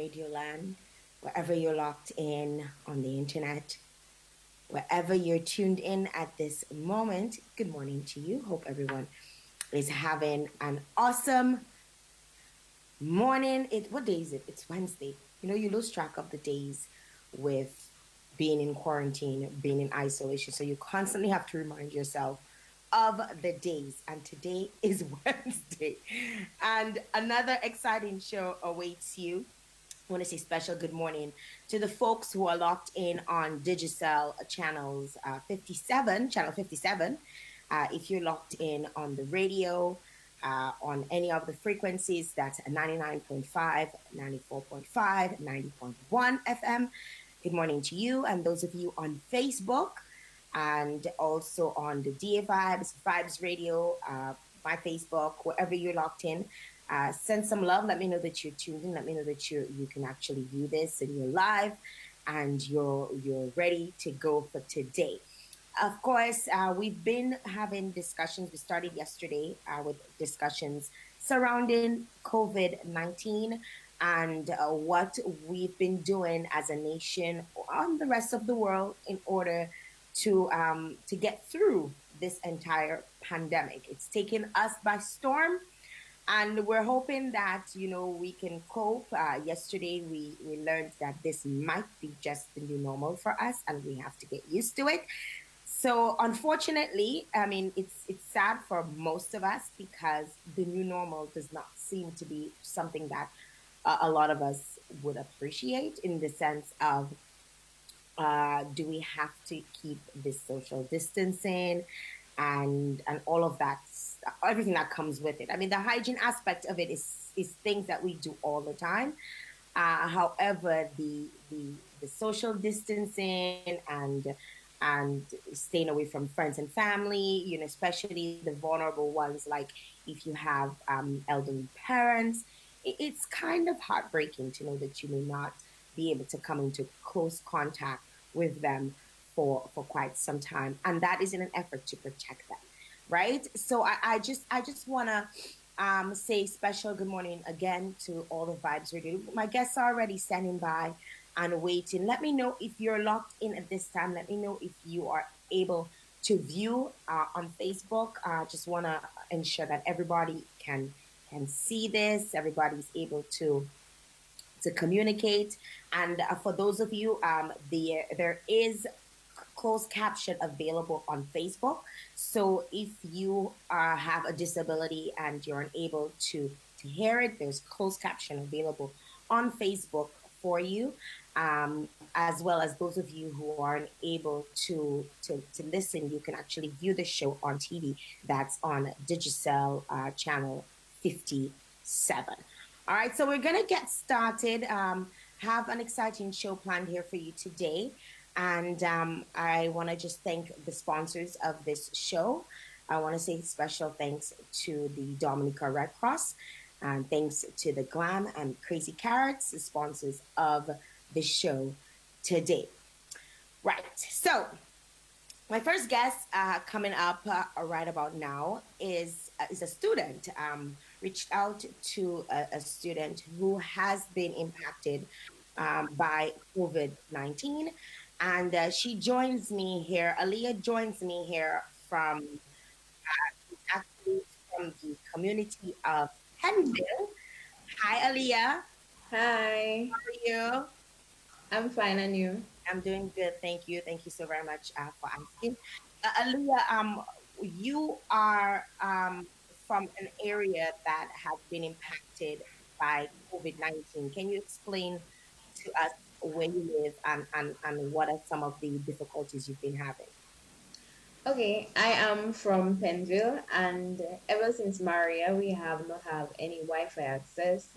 Radio Land, wherever you're locked in on the internet, wherever you're tuned in at this moment. Good morning to you. Hope everyone is having an awesome morning. What day is it? It's Wednesday. You lose track of the days with being in quarantine, being in isolation. So you constantly have to remind yourself of the days. And today is Wednesday. And another exciting show awaits you. I want to say special good morning to the folks who are locked in on Digicel channels 57, channel 57. If you're locked in on the radio, on any of the frequencies, that's 99.5, 94.5, 90.1 FM. Good morning to you. And those of you on Facebook and also on the DA Vibes Radio, my Facebook, wherever you're locked in. Send some love. Let me know that you're tuned in. Let me know that you can actually view this and you're live and you're ready to go for today. Of course, we've been having discussions. We started yesterday with discussions surrounding COVID-19 and what we've been doing as a nation on the rest of the world in order to get through this entire pandemic. It's taken us by storm. And we're hoping that, we can cope. Yesterday, we learned that this might be just the new normal for us and we have to get used to it. So unfortunately, it's sad for most of us because the new normal does not seem to be something that a lot of us would appreciate in the sense of, do we have to keep this social distancing and all of that, everything that comes with it. The hygiene aspect of it is things that we do all the time. However, the social distancing and staying away from friends and family, especially the vulnerable ones, like if you have elderly parents, it's kind of heartbreaking to know that you may not be able to come into close contact with them for quite some time. And that is in an effort to protect them, right? So I just want to say special good morning again to all the Vibes Radio. My guests are already standing by and waiting. Let me know if you're locked in at this time. Let me know if you are able to view on Facebook. Just want to ensure that everybody can see this. Everybody's able to communicate. And for those of you, there is closed caption available on Facebook. So if you have a disability and you're unable to hear it, there's closed caption available on Facebook for you, as well as those of you who aren't able to listen. You can actually view the show on TV. That's on Digicel channel 57. All right, so we're going to get started. Have an exciting show planned here for you today. And I want to just thank the sponsors of this show. I want to say special thanks to the Dominica Red Cross. And thanks to the Glam and Crazy Carrots, the sponsors of the show today. Right, so my first guest coming up right about now is a student. Reached out to a student who has been impacted by COVID-19. And she joins me here. Aaliyah joins me here from actually from the community of Penville. Hi, Aaliyah. Hi, How are you? I'm fine, and you? I'm doing good. Thank you. Thank you so very much for asking. Aaliyah, you are from an area that has been impacted by COVID-19. Can you explain to us where you live and what are some of the difficulties you've been having? Okay, I am from Penville, and ever since Maria, we have not have any Wi-Fi access.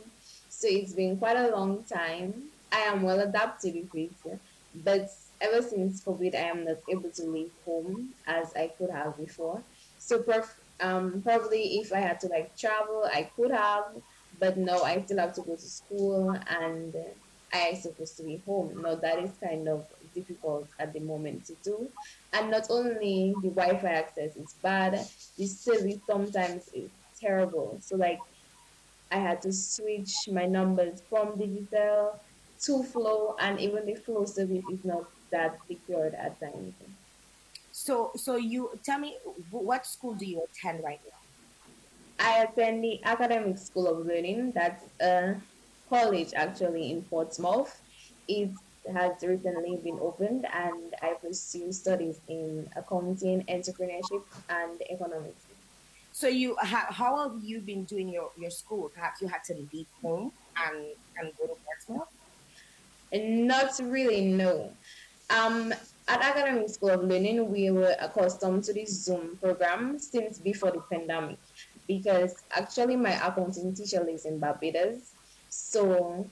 So it's been quite a long time. I am well adapted with it, but ever since COVID, I am not able to leave home as I could have before. So probably if I had to like travel, I could have, but no, I still have to go to school, and I supposed to be home. No, that is kind of difficult at the moment to do. And not only the Wi-Fi access is bad, the service sometimes is terrible. So like I had to switch my numbers from digital to flow, and even the flow service is not that secured at times. So you tell me, what school do you attend right now? I attend the Academic School of Learning. That's a college actually in Portsmouth. It has recently been opened, and I pursue studies in accounting, entrepreneurship, and economics. So how have you been doing your school? Perhaps you had to leave home and go to Portsmouth. And not really, no. Um, at Academic School of Learning, we were accustomed to this Zoom program since before the pandemic because actually my accounting teacher lives in Barbados. So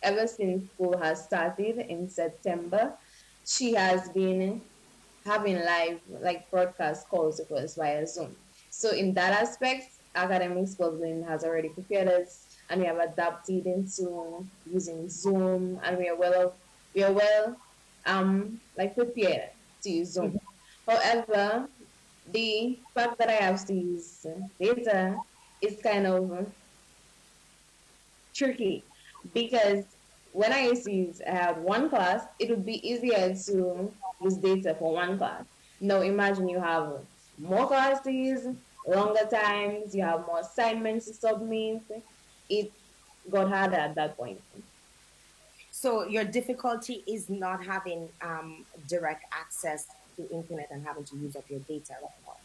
ever since school has started in September, she has been having live like broadcast calls with us via Zoom. So in that aspect, Academic School of Learning has already prepared us and we have adapted into using Zoom and we are well like prepared to use Zoom. However, the fact that I have to use data is kind of tricky because when I used to use one class, it would be easier to use data for one class. Now imagine you have more classes, longer times, you have more assignments to submit. It got harder at that point. So your difficulty is not having direct access to internet and having to use up your data right now.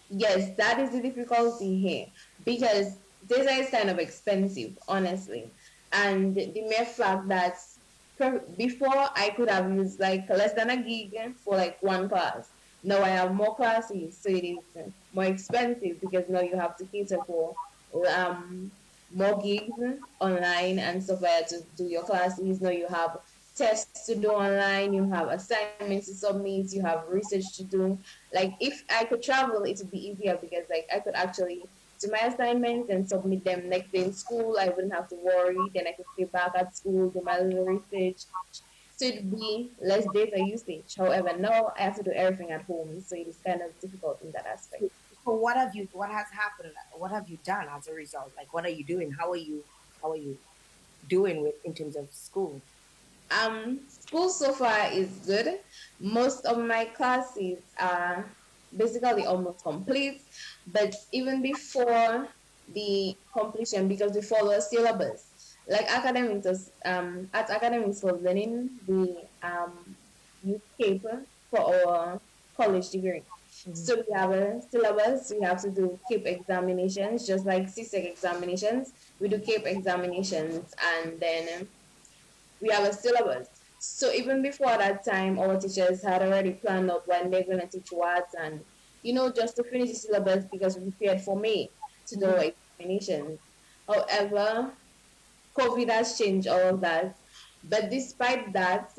Yes, that is the difficulty here because data is kind of expensive, honestly. And the mere fact that before I could have used like less than a gig for like one class. Now I have more classes, so it is more expensive because now you have to cater for um, more gigs online and stuff like that to do your classes. Now you have tests to do online, you have assignments to submit, you have research to do. Like if I could travel, it would be easier because like I could actually do my assignments and submit them next day in school. I wouldn't have to worry. Then I could stay back at school, do my little research. So it'd be less data usage. However, now I have to do everything at home, so it is kind of difficult in that aspect. So what has happened? What have you done as a result? Like what are you doing? How are you doing with in terms of school? School so far is good. Most of my classes are basically almost complete, but even before the completion, because we follow a syllabus, like academics, at academics for learning, we use paper for our college degree. Mhm. So we have a syllabus. We have to do CAPE examinations, just like CSEC examinations. We do CAPE examinations, and then we have a syllabus. So even before that time, our teachers had already planned out when they're going to teach what, and just to finish the syllabus because we prepared for May to do Mhm. examinations. However, COVID has changed all of that. But despite that,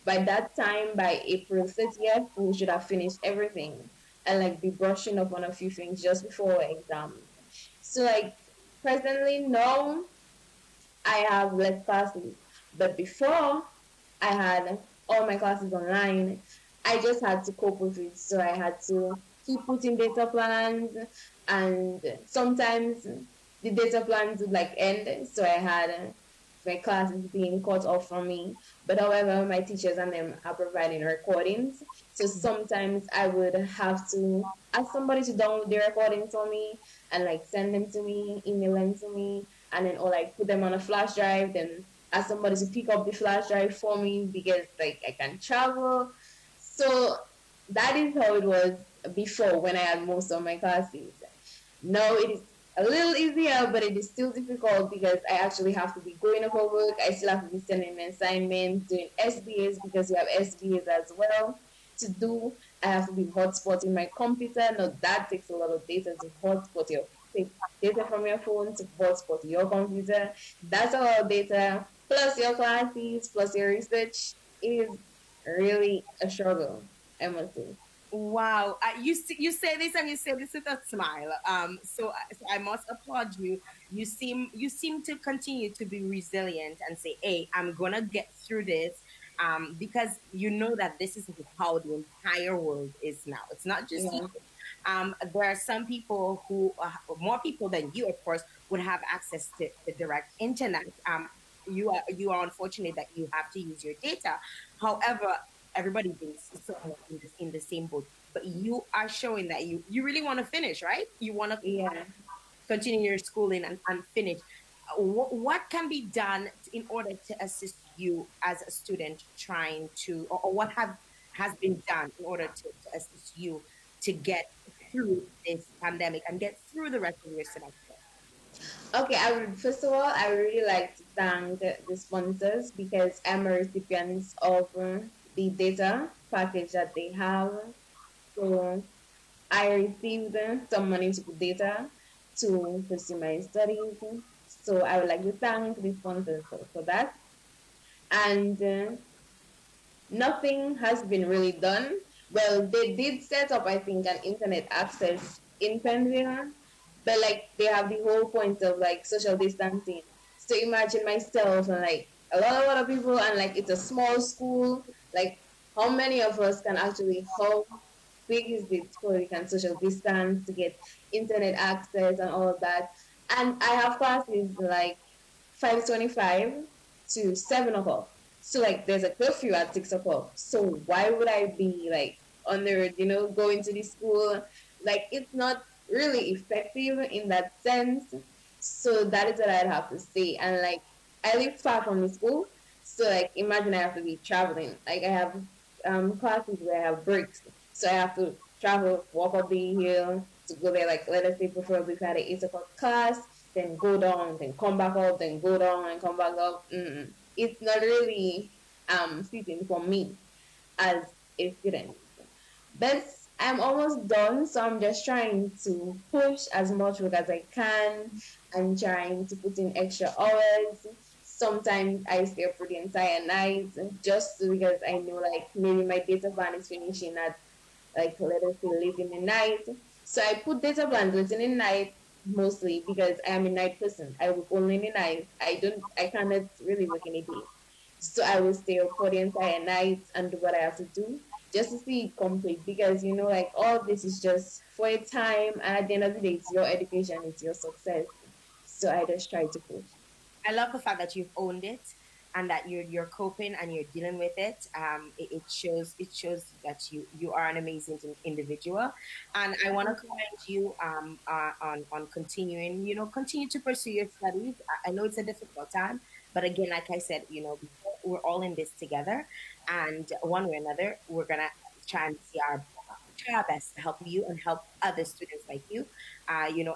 by that time, by April 30th, we should have finished everything and like be brushing up on a few things just before our exam. So like presently, no, I have less classes. But before, I had all my classes online. I just had to cope with it. So I had to keep putting data plans, and sometimes the data plans would like end. So I had my classes being cut off from me. But however, my teachers and them are providing recordings. So sometimes I would have to ask somebody to download the recordings for me and like send them to me, email them to me, and then or like put them on a flash drive, then ask somebody to pick up the flash drive for me because like I can travel. So that is how it was before when I had most of my classes. Now it is a little easier, but it is still difficult because I actually have to be going over work. I still have to be sending assignments, doing SBAs because you have SBAs as well to do. I have to be hotspotting my computer. Now that takes a lot of data to hotspot your take data from your phone to hotspot your computer. That's a lot of data. Plus your classes, plus your research is really a struggle, I must say. Wow, you say this and you say this with a smile. So I must applaud you. You seem to continue to be resilient and say, "Hey, I'm gonna get through this," because you know that this is how the entire world is now. It's not just you. Yeah. There are some people who, more people than you, of course, would have access to the direct internet. You are unfortunate that you have to use your data. However, everybody thinks somewhat in the same boat. But you are showing that you really want to finish, right? You want to Yeah. continue your schooling and finish. What can be done in order to assist you as a student trying to, or what has been done in order to assist you to get through this pandemic and get through the rest of your semester? Okay, I would first of all, I would really like to thank the sponsors because I'm a recipient of the data package that they have. So I received some money to put data to pursue my studies. So I would like to thank the sponsors for that. And nothing has been really done. Well, they did set up, I think, an internet access in Pennsylvania, but like they have the whole point of like social distancing. So imagine myself and like a lot of people, and like it's a small school. Like, how many of us can actually, how big is the school? We can social distance to get internet access and all of that. And I have classes like 5:25 to 7 o'clock. So like there's a curfew at 6 o'clock. So why would I be like on the going to the school? Like it's not really effective in that sense. So that is what I'd have to say. And like I live far from the school. So like imagine I have to be traveling. Like I have classes where I have breaks. So I have to travel, walk up the hill to go there, like let us say preferably if I had an 8 o'clock class, then go down, then come back up, then go down and come back up. It's not really fitting for me as a student. But I'm almost done, so I'm just trying to push as much work as I can and trying to put in extra hours. Sometimes I stay up for the entire night just because I know like maybe my data plan is finishing at like let us say late in the night. So I put data plans late in the night mostly because I am a night person. I work only in the night. I cannot really work in the day. So I will stay up for the entire night and do what I have to do just to see it complete because like all this is just for a time, and at the end of the day it's your education, it's your success. So I just try to push. I love the fact that you've owned it and that you're coping and you're dealing with it. It shows that you are an amazing individual, and I want to commend you on continuing. Continue to pursue your studies. I know it's a difficult time, but again, like I said, we're all in this together, and one way or another, we're gonna try and try our best to help you and help other students like you,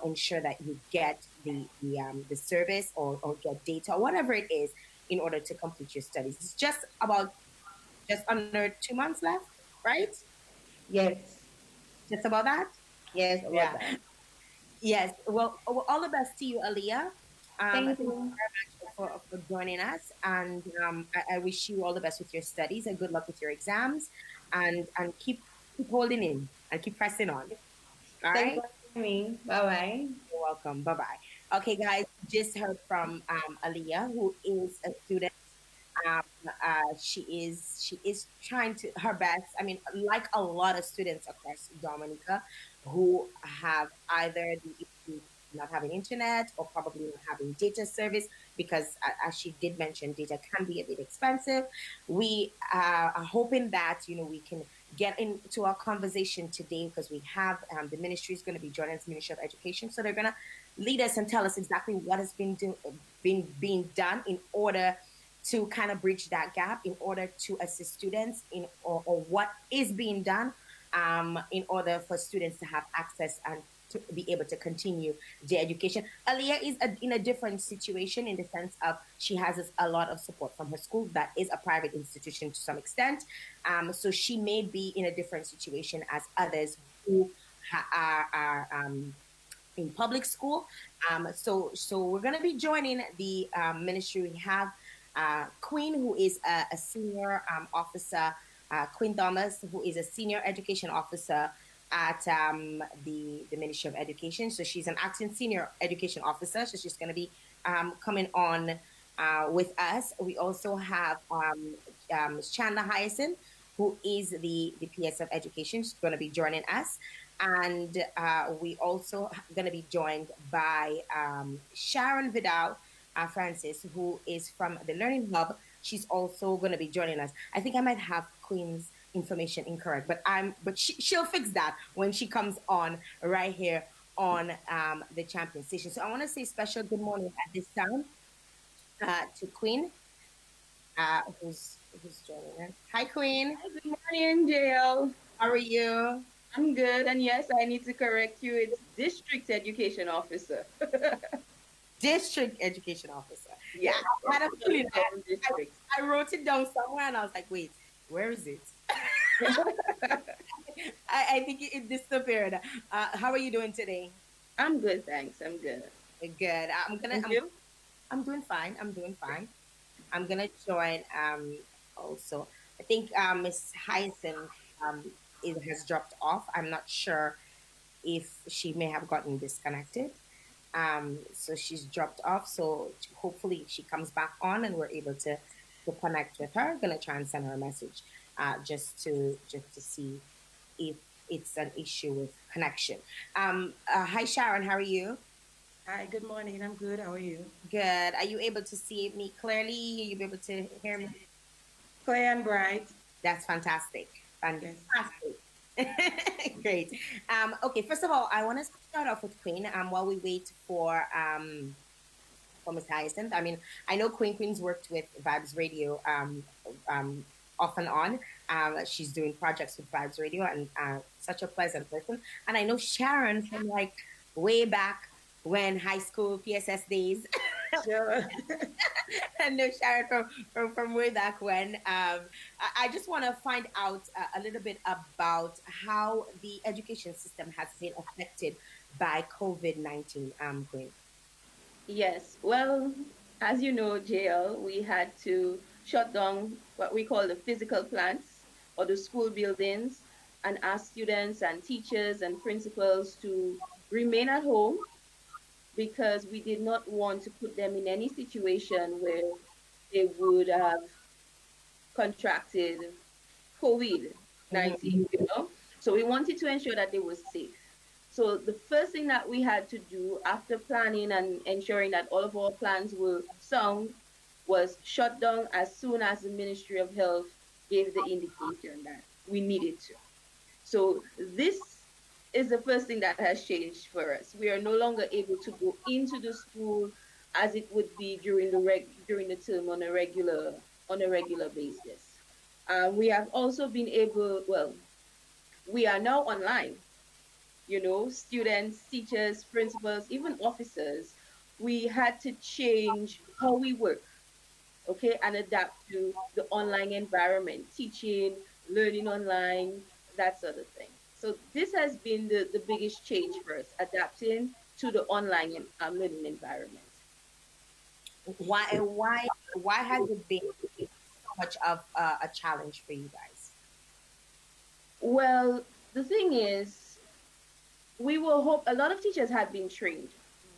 ensure that you get the service or get data or whatever it is in order to complete your studies. It's just under 2 months left, right? Yes, Just about that. yes, about Yeah. that. Yes. Well, all the best to you, Aaliyah. Thank Thank you you. very much for joining us, and I wish you all the best with your studies and good luck with your exams, and keep holding in and keep pressing on. All Thanks right. for having me. Bye bye. You're welcome. Bye bye. Okay, guys, just heard from Aaliyah, who is a student. Um, she is trying to her best. I mean, like a lot of students across Dominica, who have either the issue not having internet or probably not having data service because, as she did mention, data can be a bit expensive. We are hoping that we can get into our conversation today because we have the ministry is going to be joining us, Ministry of Education, so they're going to lead us and tell us exactly what has been being done in order to kind of bridge that gap, in order to assist students or what is being done in order for students to have access and to be able to continue their education. Aaliyah is in a different situation in the sense of she has a lot of support from her school that is a private institution to some extent. So she may be in a different situation as others who are in public school. So we're going to be joining the ministry. We have Queen, who is a senior officer, Queen Thomas, who is a senior education officer at the Ministry of Education. So she's an acting senior education officer. So she's going to be coming on with us. We also have Chandler Hyacinth, who is the PS of Education. She's going to be joining us. And we also going to be joined by Sharon Vidal Francis, who is from the Learning Hub. She's also going to be joining us. I think I might have Queen's information incorrect, but she'll fix that when she comes on right here on the champion station. So I want to say special good morning at this time to Queen, who's joining us. Hi, Queen. Hi, good morning, Jael. How are you? I'm good, and yes, I need to correct you. It's district education officer. District education officer. Yeah, Yes, I had a feeling that district. I wrote it down somewhere and I was like, wait, where is it? I think it disappeared. How are you doing today? I'm good, thanks. I'm good. Good. And you? I'm doing fine. I'm doing fine. I'm gonna join also. I think Miss Hyacinth has dropped off. I'm not sure if she may have gotten disconnected. So she's dropped off. So hopefully she comes back on and we're able to connect with her. Gonna try and send her a message just to see if it's an issue with connection. Hi Sharon, how are you? Hi, good morning. I'm good. How are you? Good. Are you able to see me clearly? Are you able to hear me? Clear and bright. That's fantastic. Yes. Fantastic. Great. Okay, first of all, I want to start off with Queen while we wait for Miss Hyacinth. I mean, I know Queen's worked with Vibes Radio um, off and on. She's doing projects with Vibes Radio and such a pleasant person. And I know Sharon from like way back when high school PSS days. Sure. I know Sharon from way back when. I just want to find out a little bit about how the education system has been affected by COVID-19, Queen. Yes. Well, as you know, Jael, we had to shut down what we call the physical plants or the school buildings and ask students and teachers and principals to remain at home because we did not want to put them in any situation where they would have contracted COVID Mhm. 19, you know? So we wanted to ensure that they were safe. So the first thing that we had to do after planning and ensuring that all of our plans were sound was shut down as soon as the Ministry of Health gave the indication that we needed to. So this is the first thing that has changed for us. We are no longer able to go into the school as it would be during during the term on a regular basis. We have also been able, well, we are now online. You know, students, teachers, principals, even officers. We had to change how we work, okay, and adapt to the online environment, teaching, learning online, that sort of thing. So this has been the biggest change for us, adapting to the online learning environment. Why has it been so much of a challenge for you guys? Well, the thing is, we will hope a lot of teachers had been trained,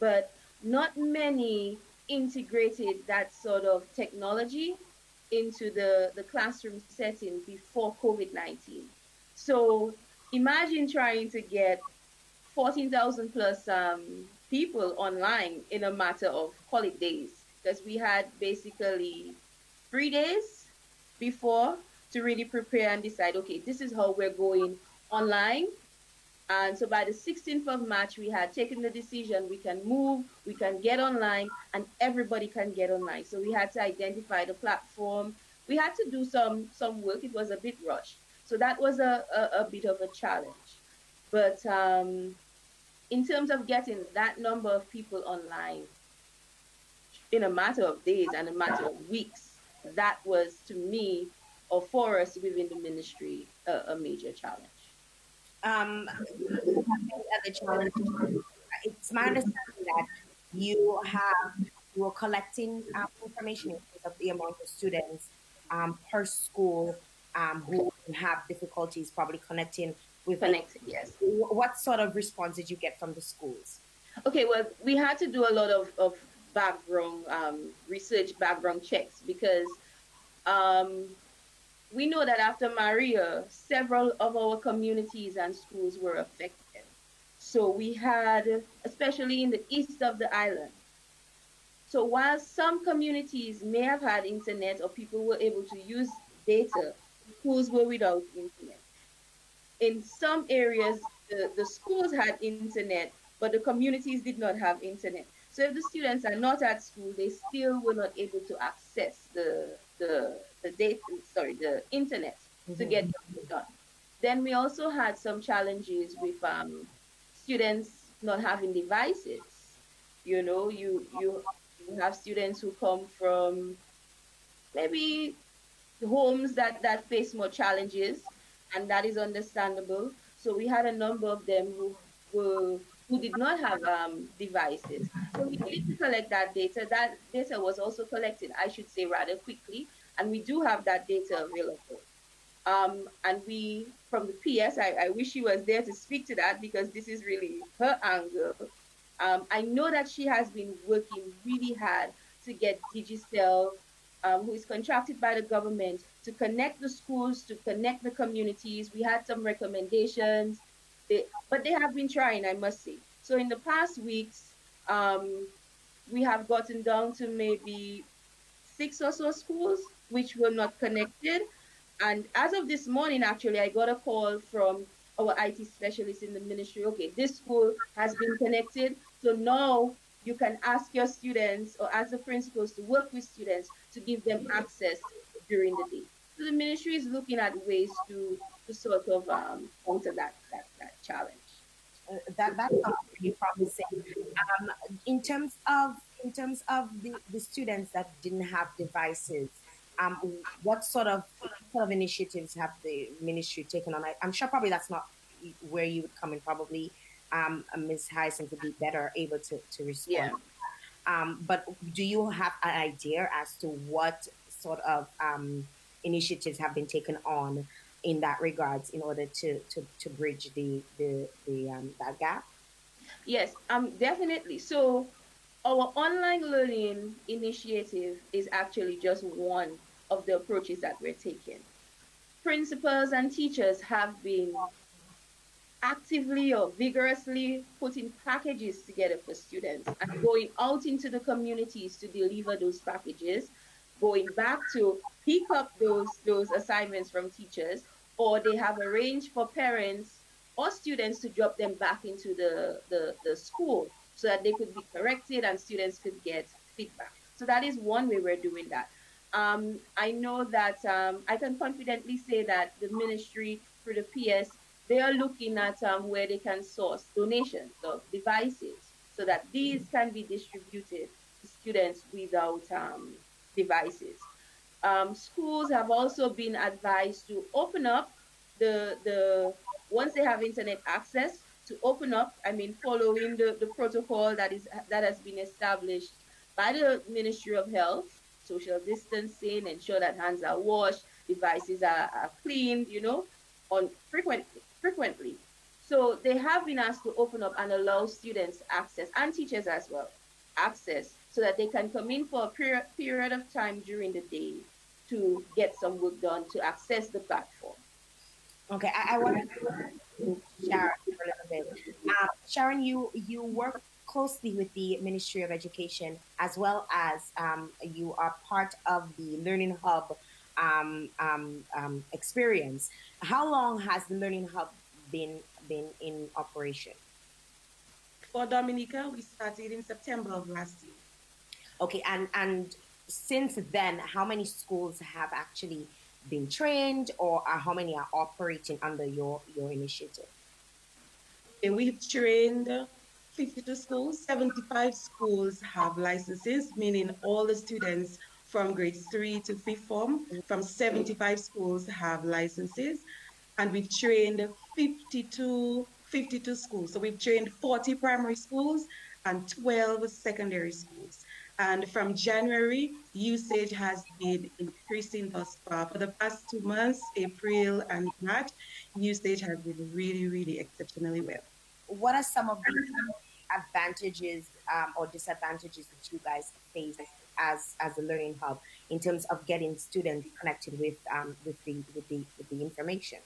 but not many integrated that sort of technology into the classroom setting before COVID 19. So imagine trying to get 14,000 plus people online in a matter of, call it days, because we had basically 3 days before to really prepare and decide, okay, this is how we're going online. And so by the 16th of March, we had taken the decision we can move, we can get online, and everybody can get online. So we had to identify the platform. We had to do some work. It was a bit rushed. So that was a bit of a challenge. But in terms of getting that number of people online in a matter of days and a matter of weeks, that was to me or for us within the ministry a major challenge. The other challenge. It's my understanding that you have you are collecting information in terms of the amount of students per school who have difficulties probably connecting with it. Connecting, yes. What sort of response did you get from the schools? Okay, well, we had to do a lot of background research, background checks, because um, we know that after Maria, several of our communities and schools were affected. So we had, especially in the east of the island. So while some communities may have had internet or people were able to use data, schools were without internet. In some areas, the schools had internet, but the communities did not have internet. So if the students are not at school, they still were not able to access the data, sorry, the internet to get Mhm. the work done. Then we also had some challenges with students not having devices. You know, you have students who come from maybe homes that face more challenges, and that is understandable. So we had a number of them who did not have devices. So we needed to collect that data. That data was also collected, I should say, rather quickly, and we do have that data available. And we, from the PS, I wish she was there to speak to that because this is really her angle. I know that she has been working really hard to get Digicel, who is contracted by the government, to connect the schools, to connect the communities. We had some recommendations, but they have been trying, I must say. So in the past weeks, we have gotten down to maybe six or so schools which were not connected. And as of this morning, actually, I got a call from our IT specialist in the ministry. Okay, this school has been connected. So now you can ask your students or ask the principals to work with students to give them access during the day. So the ministry is looking at ways to sort of counter that challenge. That sounds pretty promising. In terms of the students that didn't have devices, what sort of initiatives have the ministry taken on? I'm sure probably that's not where you would come in. Probably Ms. Hyacinth would be better able to respond. Yeah. But do you have an idea as to what sort of initiatives have been taken on in that regards in order to bridge the that gap? Yes, definitely. So our online learning initiative is actually just one of the approaches that we're taking. Principals and teachers have been actively or vigorously putting packages together for students and going out into the communities to deliver those packages, going back to pick up those assignments from teachers, or they have arranged for parents or students to drop them back into the school so that they could be corrected and students could get feedback. So that is one way we're doing that. I know that I can confidently say that the ministry through the PS, they are looking at where they can source donations of devices so that these can be distributed to students without devices. Schools have also been advised to open up the once they have internet access to open up. I mean, following the protocol that has been established by the Ministry of Health, social distancing, ensure that hands are washed, devices are cleaned, on frequently. So they have been asked to open up and allow students access and teachers as well access so that they can come in for a period of time during the day to get some work done to access the platform. Okay, I want to Sharon for a little bit. Sharon, you work closely with the Ministry of Education as well as you are part of the Learning Hub experience. How long has the Learning Hub been in operation? For Dominica, we started in September of last year. Okay, and since then, how many schools have actually been trained, or how many are operating under your initiative? And we've trained 52 schools. 75 schools have licenses, meaning all the students from grades 3 to 5th form from 75 schools have licenses. And we've trained 52 schools. So we've trained 40 primary schools and 12 secondary schools. And from January, usage has been increasing thus far. For the past 2 months, April and March, usage has been really, really exceptionally well. What are some of the advantages or disadvantages that you guys face as a learning hub in terms of getting students connected with the information?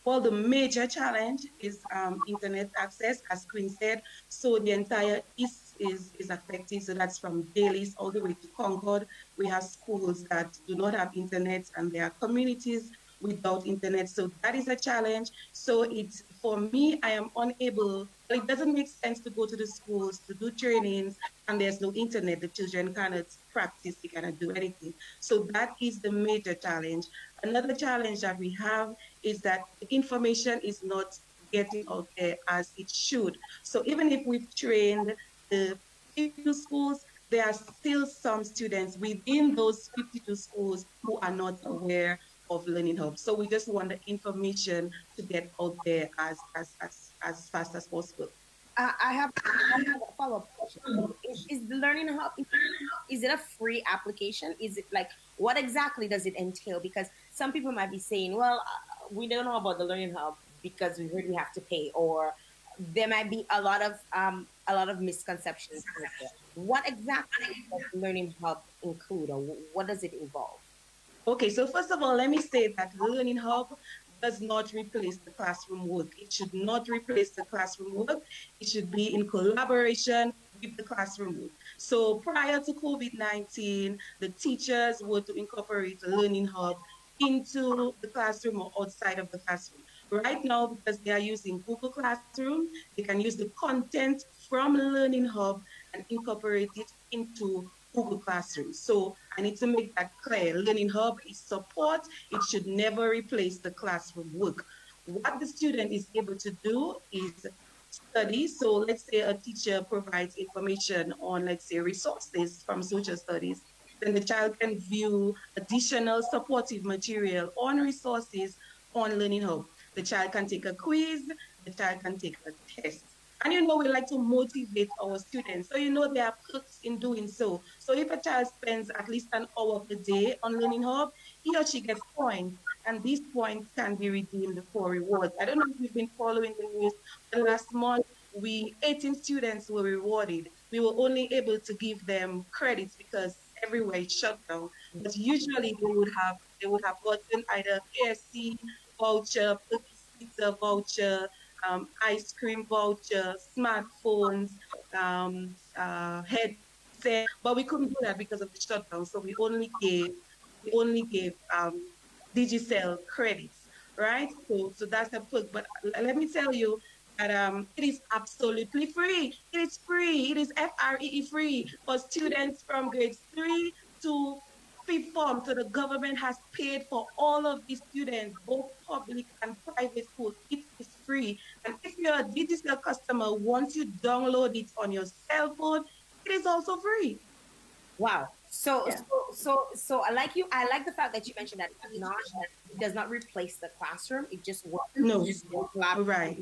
Well, the major challenge is internet access, as Queen said. So the entire east is affected. So that's from Dailies all the way to Concord. We have schools that do not have internet, and there are communities without internet. So that is a challenge. So it's for me, I am unable. Well, it doesn't make sense to go to the schools to do trainings, and there's no internet. The children cannot practice. They cannot do anything. So that is the major challenge. Another challenge that we have is that the information is not getting out there as it should. So even if we've trained the 52 schools, there are still some students within those 52 schools who are not aware of Learning Hub. So we just want the information to get out there as fast as possible. I have a follow-up question. Is the Learning Hub, is it a free application? Is it like, what exactly does it entail? Because some people might be saying, well, we don't know about the Learning Hub because we heard we have to pay, or there might be a lot of misconceptions out there. What exactly does the Learning Hub include, or what does it involve? Okay, so first of all, let me say that Learning Hub does not replace the classroom work. It should not replace the classroom work. It should be in collaboration with the classroom work. So prior to COVID-19, the teachers were to incorporate the Learning Hub into the classroom or outside of the classroom. Right now, because they are using Google Classroom, they can use the content from Learning Hub and incorporate it into Google Classroom. So I need to make that clear. Learning Hub is support. It should never replace the classroom work. What the student is able to do is study. So let's say a teacher provides information on, let's say, resources from social studies. Then the child can view additional supportive material on resources on Learning Hub. The child can take a quiz, the child can take a test. And we like to motivate our students. So there are perks in doing so. So if a child spends at least an hour per day on Learning Hub, he or she gets points. And these points can be redeemed for rewards. I don't know if you've been following the news, but last month, 18 students were rewarded. We were only able to give them credits because everywhere is shut down. But usually they would have gotten either KFC voucher, pizza voucher, ice cream voucher, smartphones, headset, but we couldn't do that because of the shutdown. So we only gave Digicel credits, right? So that's a perk. But let me tell you that it is absolutely free. It is free. It is free free for students from grades 3 to 5th form. So the government has paid for all of these students, both public and private schools. It is free. And if you're a digital customer, once you download it on your cell phone, it is also free. Wow. So Yeah. so so I like the fact that you mentioned that it does not replace the classroom. It just works No, in collaboration,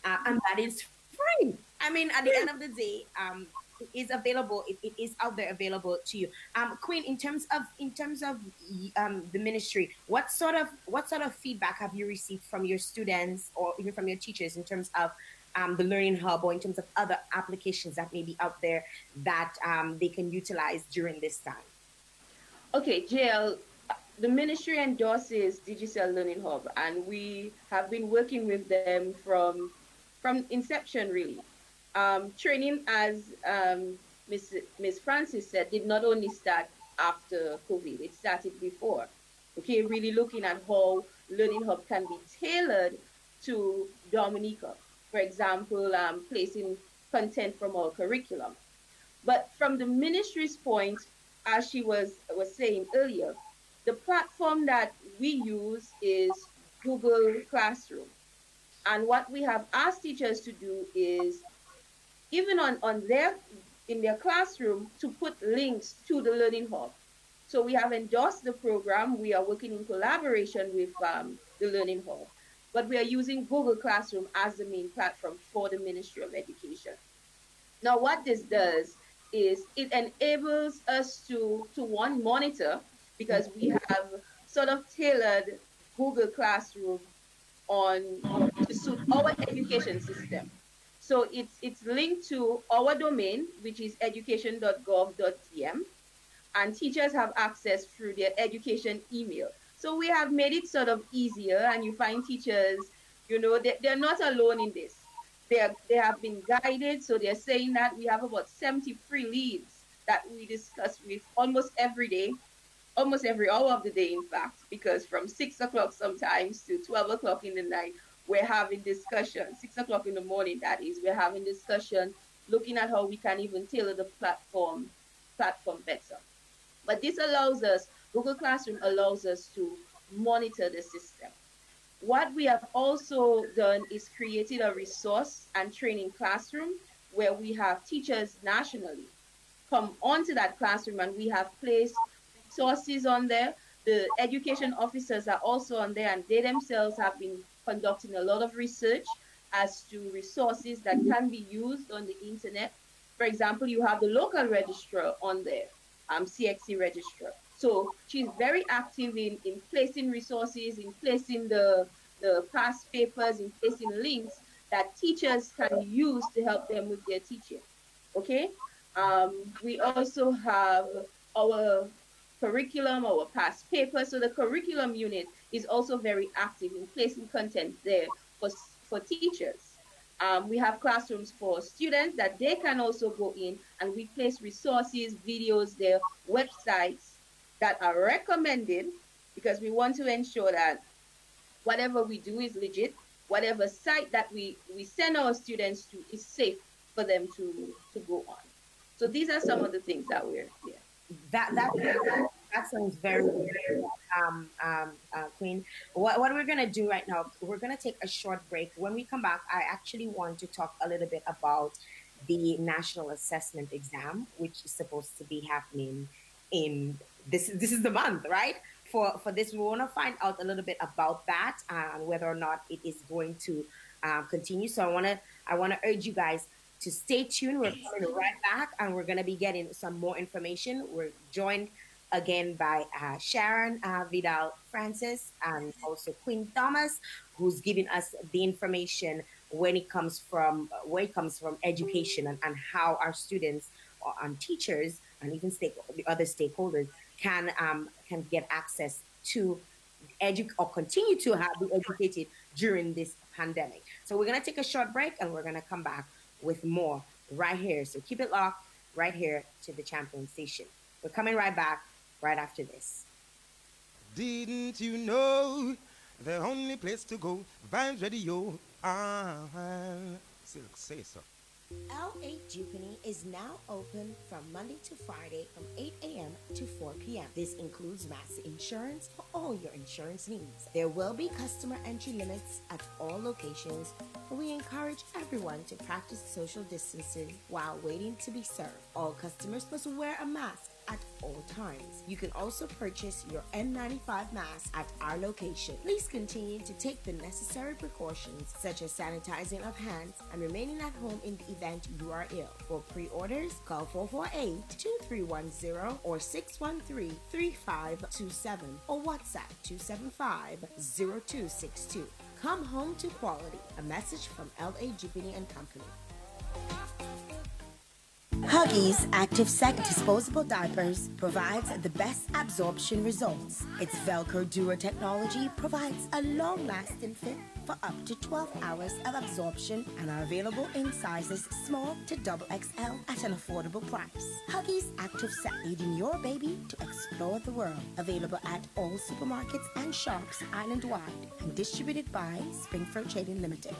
right. and that is free. I mean, at the end of the day, it is available. It is out there available to you. Queen, in terms of the ministry, what sort of feedback have you received from your students or even from your teachers in terms of the Learning Hub, or in terms of other applications that may be out there that they can utilize during this time? Okay, JL, the ministry endorses Digital Learning Hub, and we have been working with them from inception, really. Training, as Miss Francis said, did not only start after COVID; it started before. Okay, really looking at how Learning Hub can be tailored to Dominica. For example, placing content from our curriculum. But from the ministry's point, as she was saying earlier, the platform that we use is Google Classroom. And what we have asked teachers to do is, even on their in their classroom, to put links to the Learning Hub. So we have endorsed the program. We are working in collaboration with the Learning Hub, but we are using Google Classroom as the main platform for the Ministry of Education. Now, what this does is it enables us to one, monitor, because we have sort of tailored Google Classroom on to suit our education system. So it's linked to our domain, which is education.gov.tm, and teachers have access through their education email. So we have made it sort of easier, and you find teachers They're not alone in this. They have been guided. So they're saying that we have about 73 leads that we discuss with almost every day, almost every hour of the day, in fact, because from 6 o'clock sometimes to 12 o'clock in the night, we're having discussion. 6 o'clock in the morning, that is, we're having discussion, looking at how we can even tailor the platform better. But this allows us, Google Classroom allows us to monitor the system. What we have also done is created a resource and training classroom where we have teachers nationally come onto that classroom, and we have placed resources on there. The education officers are also on there, and they themselves have been conducting a lot of research as to resources that can be used on the internet. For example, you have the local registrar on there, CXC registrar. So she's very active in placing resources, in placing the past papers, in placing links that teachers can use to help them with their teaching. Okay? We also have our curriculum, our past papers. So the curriculum unit is also very active in placing content there for teachers. We have classrooms for students that they can also go in, and we place resources, videos there, websites that are recommended, because we want to ensure that whatever we do is legit. Whatever site that we send our students to is safe for them to go on. So these are some of the things that we're here. That sounds very good, Queen. What we're gonna do right now, we're gonna take a short break. When we come back, I actually want to talk a little bit about the national assessment exam, which is supposed to be happening in this is the month, right? For this, we want to find out a little bit about that and whether or not it is going to continue. So I want to urge you guys to stay tuned. We're coming right back, and we're going to be getting some more information. We're joined again by Sharon, Vidal, Francis, and also Queen Thomas, who's giving us the information when it comes from education, and how our students and teachers and even the other stakeholders can get access to or continue to be educated during this pandemic. So we're going to take a short break, and we're going to come back with more right here. So keep it locked right here to the Champion Station. We're coming right back right after this. Didn't you know the only place to go, Vibes Radio? Silk, say so. L8 Jupiter is now open from Monday to Friday from 8 a.m. to 4 p.m. This includes mass insurance for all your insurance needs. There will be customer entry limits at all locations, but we encourage everyone to practice social distancing while waiting to be served. All customers must wear a mask at all times. You can also purchase your N95 mask at our location. Please continue to take the necessary precautions, such as sanitizing of hands and remaining at home in the event you are ill. For pre-orders, call 448-2310 or 613-3527 or WhatsApp 275-0262. Come home to quality. A message from L.A. Jupiter and Company. Huggies Active Sec disposable diapers provides the best absorption results. Its Velcro Dura technology provides a long-lasting fit for up to 12 hours of absorption and are available in sizes small to XXL at an affordable price. Huggies Active Sec, leading your baby to explore the world. Available at all supermarkets and shops island-wide and distributed by Springfield Trading Limited.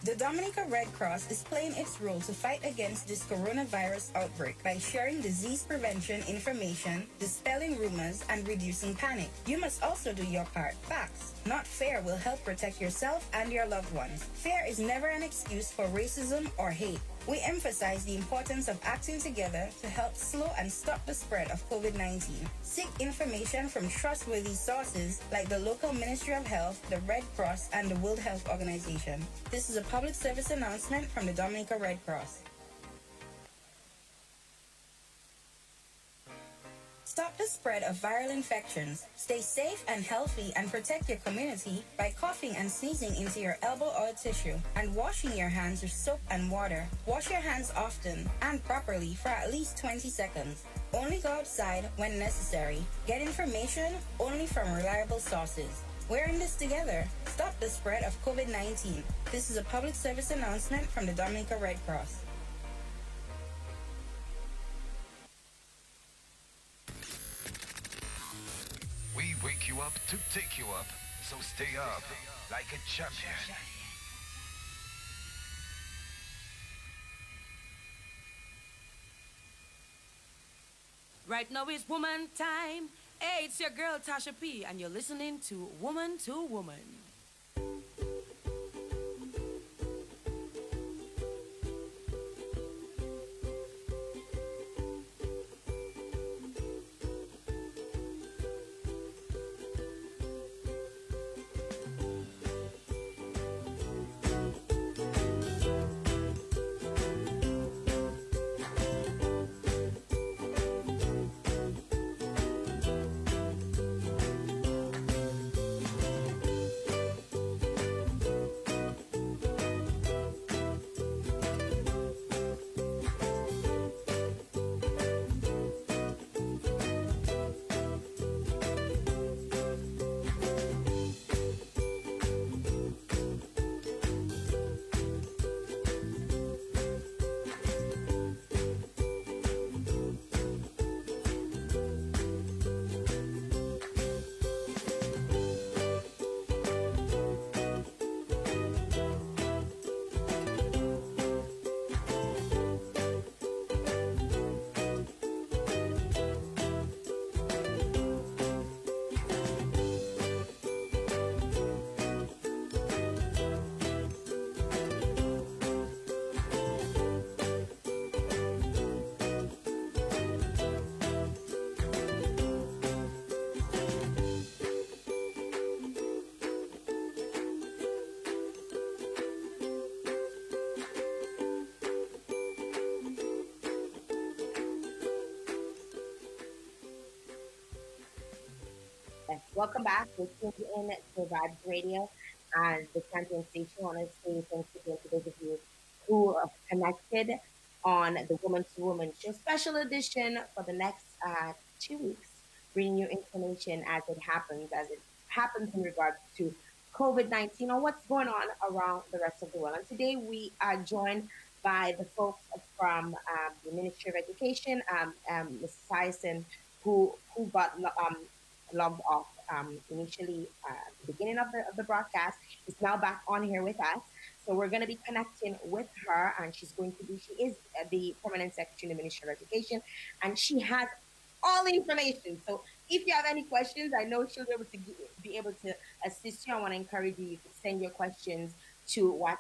The Dominica Red Cross is playing its role to fight against this coronavirus outbreak by sharing disease prevention information, dispelling rumors, and reducing panic. You must also do your part. Facts, not fear, will help protect yourself and your loved ones. Fear is never an excuse for racism or hate. We emphasize the importance of acting together to help slow and stop the spread of COVID-19. Seek information from trustworthy sources like the local Ministry of Health, the Red Cross, and the World Health Organization. This is a public service announcement from the Dominica Red Cross. Stop the spread of viral infections. Stay safe and healthy and protect your community by coughing and sneezing into your elbow or tissue and washing your hands with soap and water. Wash your hands often and properly for at least 20 seconds. Only go outside when necessary. Get information only from reliable sources. We're in this together. Stop the spread of COVID 19. This is a public service announcement from the Dominica Red Cross. We wake you up to take you up. So stay up like a champion. Right now it's woman time. Hey, it's your girl Tasha P, and you're listening to Woman2Woman. Yes, welcome back. We're tuned in to Vibes Radio and the Champion Station. I want to say thanks again to those of you who are connected on the Woman2Woman show special edition for the next 2 weeks, bringing you information as it happens in regards to COVID-19 or what's going on around the rest of the world. And today we are joined by the folks from the Ministry of Education, Ms. Hyacinth, who got logged off initially at the beginning of the broadcast, is now back on here with us. So we're going to be connecting with her, and she is the permanent secretary in the Ministry of Education, and she has all the information. So if you have any questions, I know she'll be able to assist you. I want to encourage you to send your questions to what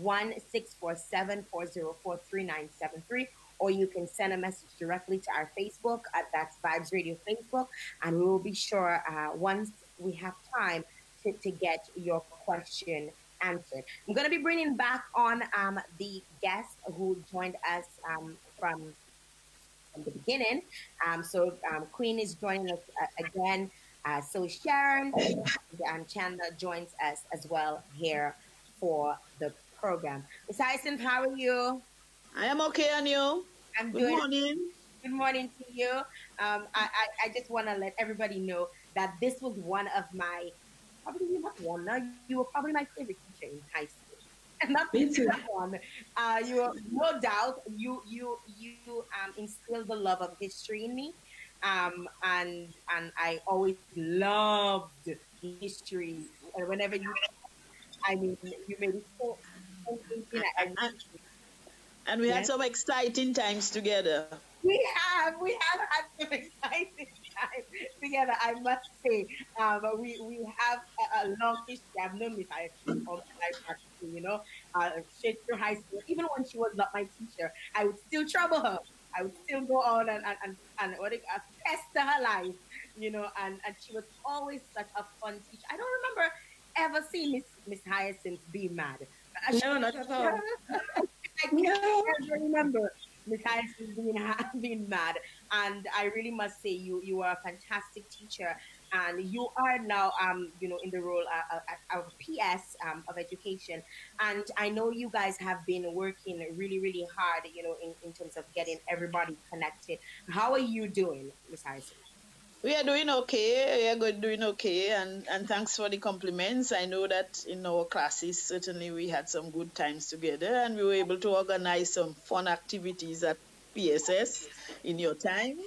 1-647-404-3973, or you can send a message directly to our Facebook that's Vibes Radio Facebook, and we will be sure once we have time to get your question answered. I'm going to be bringing back on the guest who joined us from the beginning. Queen is joining us again. So Sharon and Chandler joins us as well here for the program. Miss Hyacinth, how are you? I am okay, and you? I'm Good good. morning. Good morning to you. I just want to let everybody know that this was one of my, probably not one, no, you were probably my favorite teacher in high school. And not Me too. that one. You were, no doubt, you instilled the love of history in me. And I always loved history. And whenever you made it so engaging. And we had some exciting times together. We have had some exciting time together, I must say. We have a long history. I've known Miss Hyacinth all my life, practically, straight through high school. Even when she was not my teacher, I would still trouble her. I would still go on and pester her life, and she was always such a fun teacher. I don't remember ever seeing Miss Hyacinth be mad. No, not at all. I can't ever remember Miss Hyacinth being mad. And I really must say you are a fantastic teacher, and you are now in the role of PS of education. And I know you guys have been working really, really hard, in terms of getting everybody connected. How are you doing, Miss Hyacinth? We are doing okay. We are doing okay, and thanks for the compliments. I know that in our classes, certainly we had some good times together, and we were able to organize some fun activities at PSS in your time.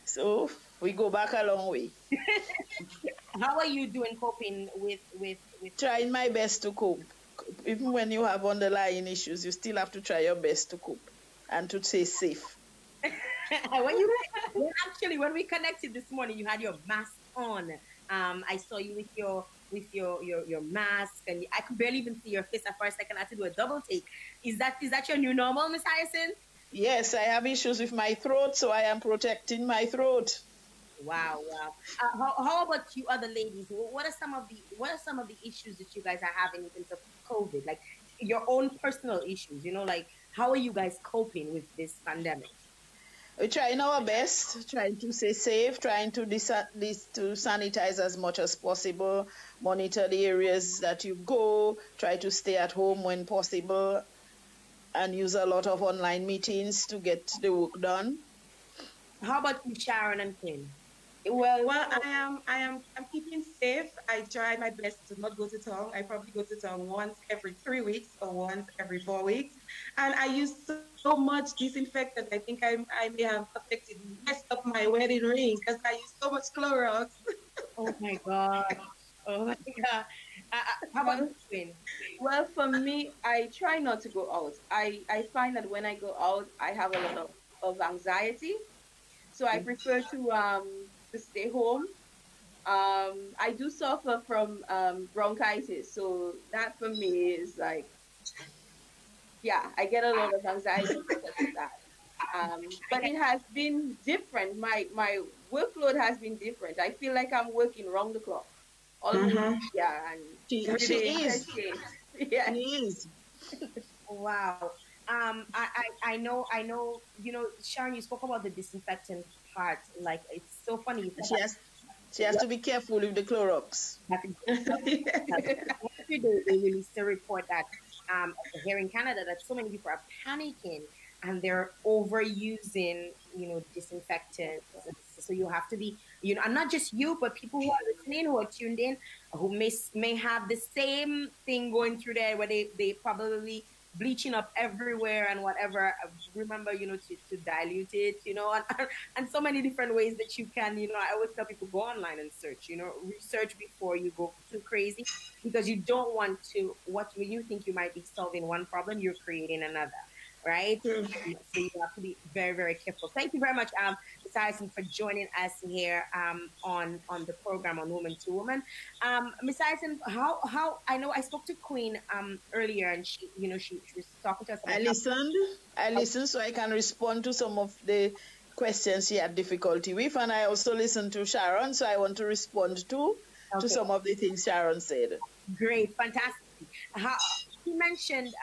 So we go back a long way. How are you doing coping with Trying my best to cope. Even when you have underlying issues, you still have to try your best to cope and to stay safe. when we connected this morning, you had your mask on. I saw you with your mask, and I could barely even see your face at first. I had to do a double take. Is that your new normal, Miss Hyacinth? Yes, I have issues with my throat, so I am protecting my throat. Wow, wow. How about you other ladies? What are some of the issues that you guys are having in terms of COVID? Like your own personal issues, like how are you guys coping with this pandemic? We're trying our best, trying to stay safe, trying to to sanitize as much as possible, monitor the areas that you go, try to stay at home when possible, and use a lot of online meetings to get the work done. How about you, Sharon and Quinn? Well, I'm keeping safe. I try my best to not go to town. I probably go to town once every 3 weeks or once every 4 weeks. And I use so much disinfectant. I think I may have messed up my wedding ring because I use so much Clorox. Oh my God. Oh my God. How about you, Quinn? Well, for me, I try not to go out. I find that when I go out, I have a lot of anxiety. So I prefer to stay home. I do suffer from bronchitis, so that for me is like, yeah, I get a lot of anxiety because of that. But it has been different. My workload has been different. I feel like I'm working round the clock. Almost, yeah, and She is. Yeah. She is. Wow. I know, Sharon, you spoke about the disinfectant part. Like, it's so funny. She has to be careful with the Clorox. Yesterday, they released a report that here in Canada that so many people are panicking and they're overusing, disinfectants. So you have to be, and not just you, but people who are listening, who are tuned in, who may have the same thing going through there where they probably bleaching up everywhere and whatever. Remember, to dilute it, and so many different ways that you can, I always tell people go online and search, research before you go too crazy, because you don't want to, when you think you might be solving one problem, you're creating another. Right? So you have to be very, very careful. Thank you very much, Ms. Hyacinth, for joining us here on the program on Woman2Woman. Ms. Hyacinth, how I know I spoke to Queen earlier, and she was talking to us about I listened so I can respond to some of the questions she had difficulty with, and I also listened to Sharon, so I want to respond to some of the things Sharon said. Great, fantastic. He mentioned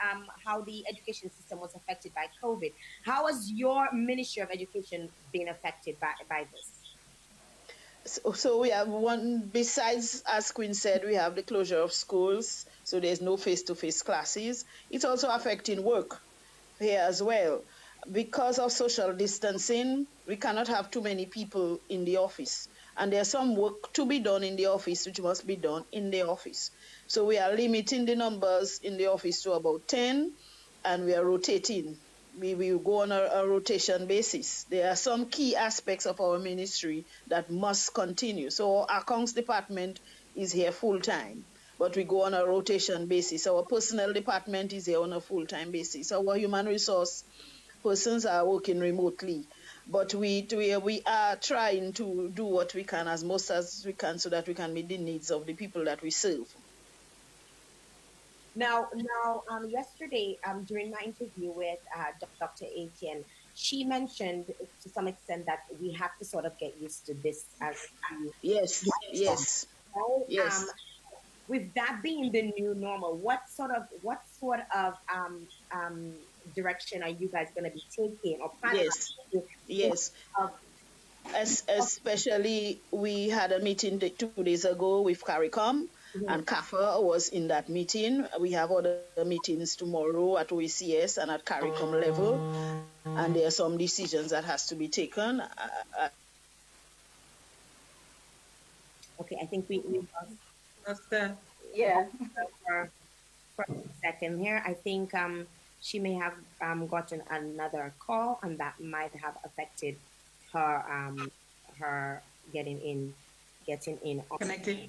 how the education system was affected by COVID. How has your Ministry of Education been affected by this? So we have one, besides, as Queen said, we have the closure of schools, so there's no face-to-face classes. It's also affecting work here as well. Because of social distancing, we cannot have too many people in the office. And there's some work to be done in the office, which must be done in the office. So we are limiting the numbers in the office to about 10, and we are rotating. We will go on a rotation basis. There are some key aspects of our ministry that must continue. So our accounts department is here full-time, but we go on a rotation basis. Our personnel department is here on a full-time basis. Our human resource persons are working remotely. But we are trying to do what we can, as most as we can, so that we can meet the needs of the people that we serve. Now, yesterday, during my interview with Dr. Etienne, she mentioned to some extent that we have to sort of get used to this as yes. So, yes. With that being the new normal, what sort of direction are you guys going to be taking or planning? Yes. Especially, we had a meeting 2 days ago with CARICOM, and CAFA was in that meeting. We have other meetings tomorrow at OECS and at CARICOM level, and there are some decisions that has to be taken Okay, I think we lost That's the Yeah. her for a second here. I think she may have gotten another call, and that might have affected her her getting in getting in connected.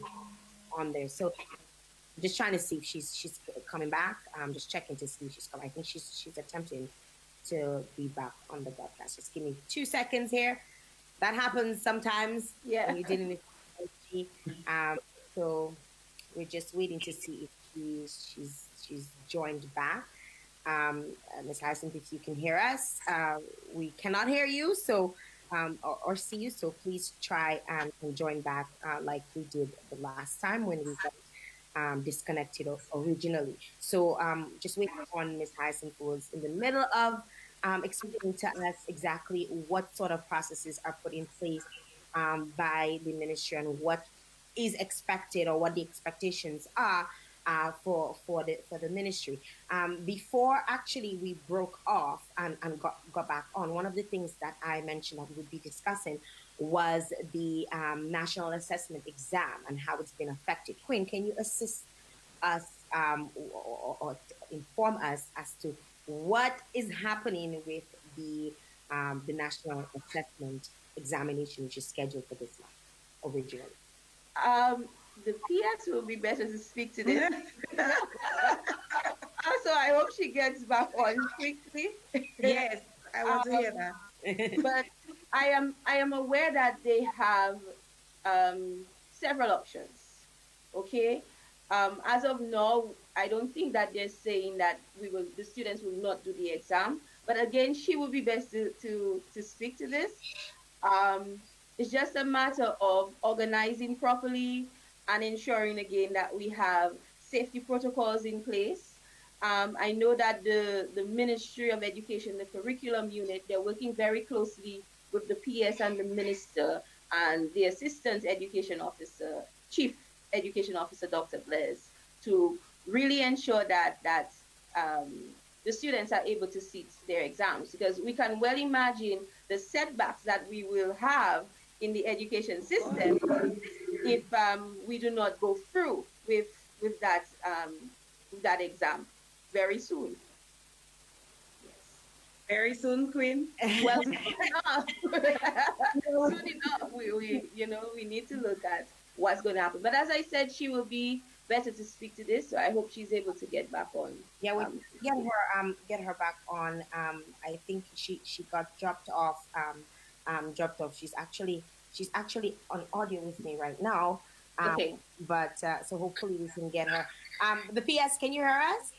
on there. So just trying to see if she's coming back. Just checking to see if she's coming. I think she's attempting to be back on the broadcast. Just give me 2 seconds here. That happens sometimes Yeah. when you're dealing with technology. So we're just waiting to see if she's joined back. Ms. Hyacinth, if you can hear us, we cannot hear you, so or see you. So please try and join back like we did the last time when we got disconnected originally. So just waiting on Ms. Hyacinth, who was in the middle of explaining to us exactly what sort of processes are put in place by the ministry and what is expected or what the expectations are for the ministry. Before actually we broke off and got back on, one of the things that I mentioned that we would be discussing was the national assessment exam and how it's been affected. Quinn, can you assist us or inform us as to what is happening with the national assessment examination, which is scheduled for this month originally? The PS will be better to speak to this. So I hope she gets back on quickly. Yes, I want to hear that. But I am aware that they have several options. Okay. As of now, I don't think that they're saying that the students will not do the exam. But again, she will be best to speak to this. It's just a matter of organizing properly and ensuring again that we have safety protocols in place. I know that the Ministry of Education, the curriculum unit, they're working very closely with the PS and the minister and the assistant education officer, chief education officer, Dr. Blaise, to really ensure that the students are able to sit their exams, because we can well imagine the setbacks that we will have in the education system if we do not go through with that exam very soon. Very soon, Queen. Well, soon enough. Soon enough. We need to look at what's going to happen. But as I said, she will be better to speak to this, so I hope she's able to get back on. Yeah, we get her back on. I think she got dropped off. She's actually on audio with me right now. Okay. But so hopefully we can get her. The PS, can you hear us?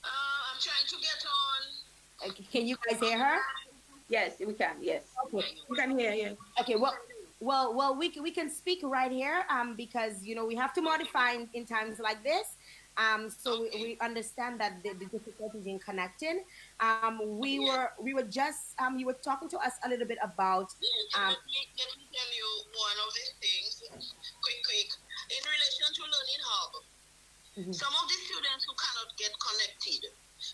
I'm trying to get on. Can you guys hear her? Yes, we can. Yes. Okay. We can hear you. Okay. Well, we can speak right here. Because we have to modify in times like this. So we understand that the difficulties in connecting. We were just you were talking to us a little bit about. Let me tell you one of the things, quick. In relation to Learning Hub, some of the students who cannot get connected,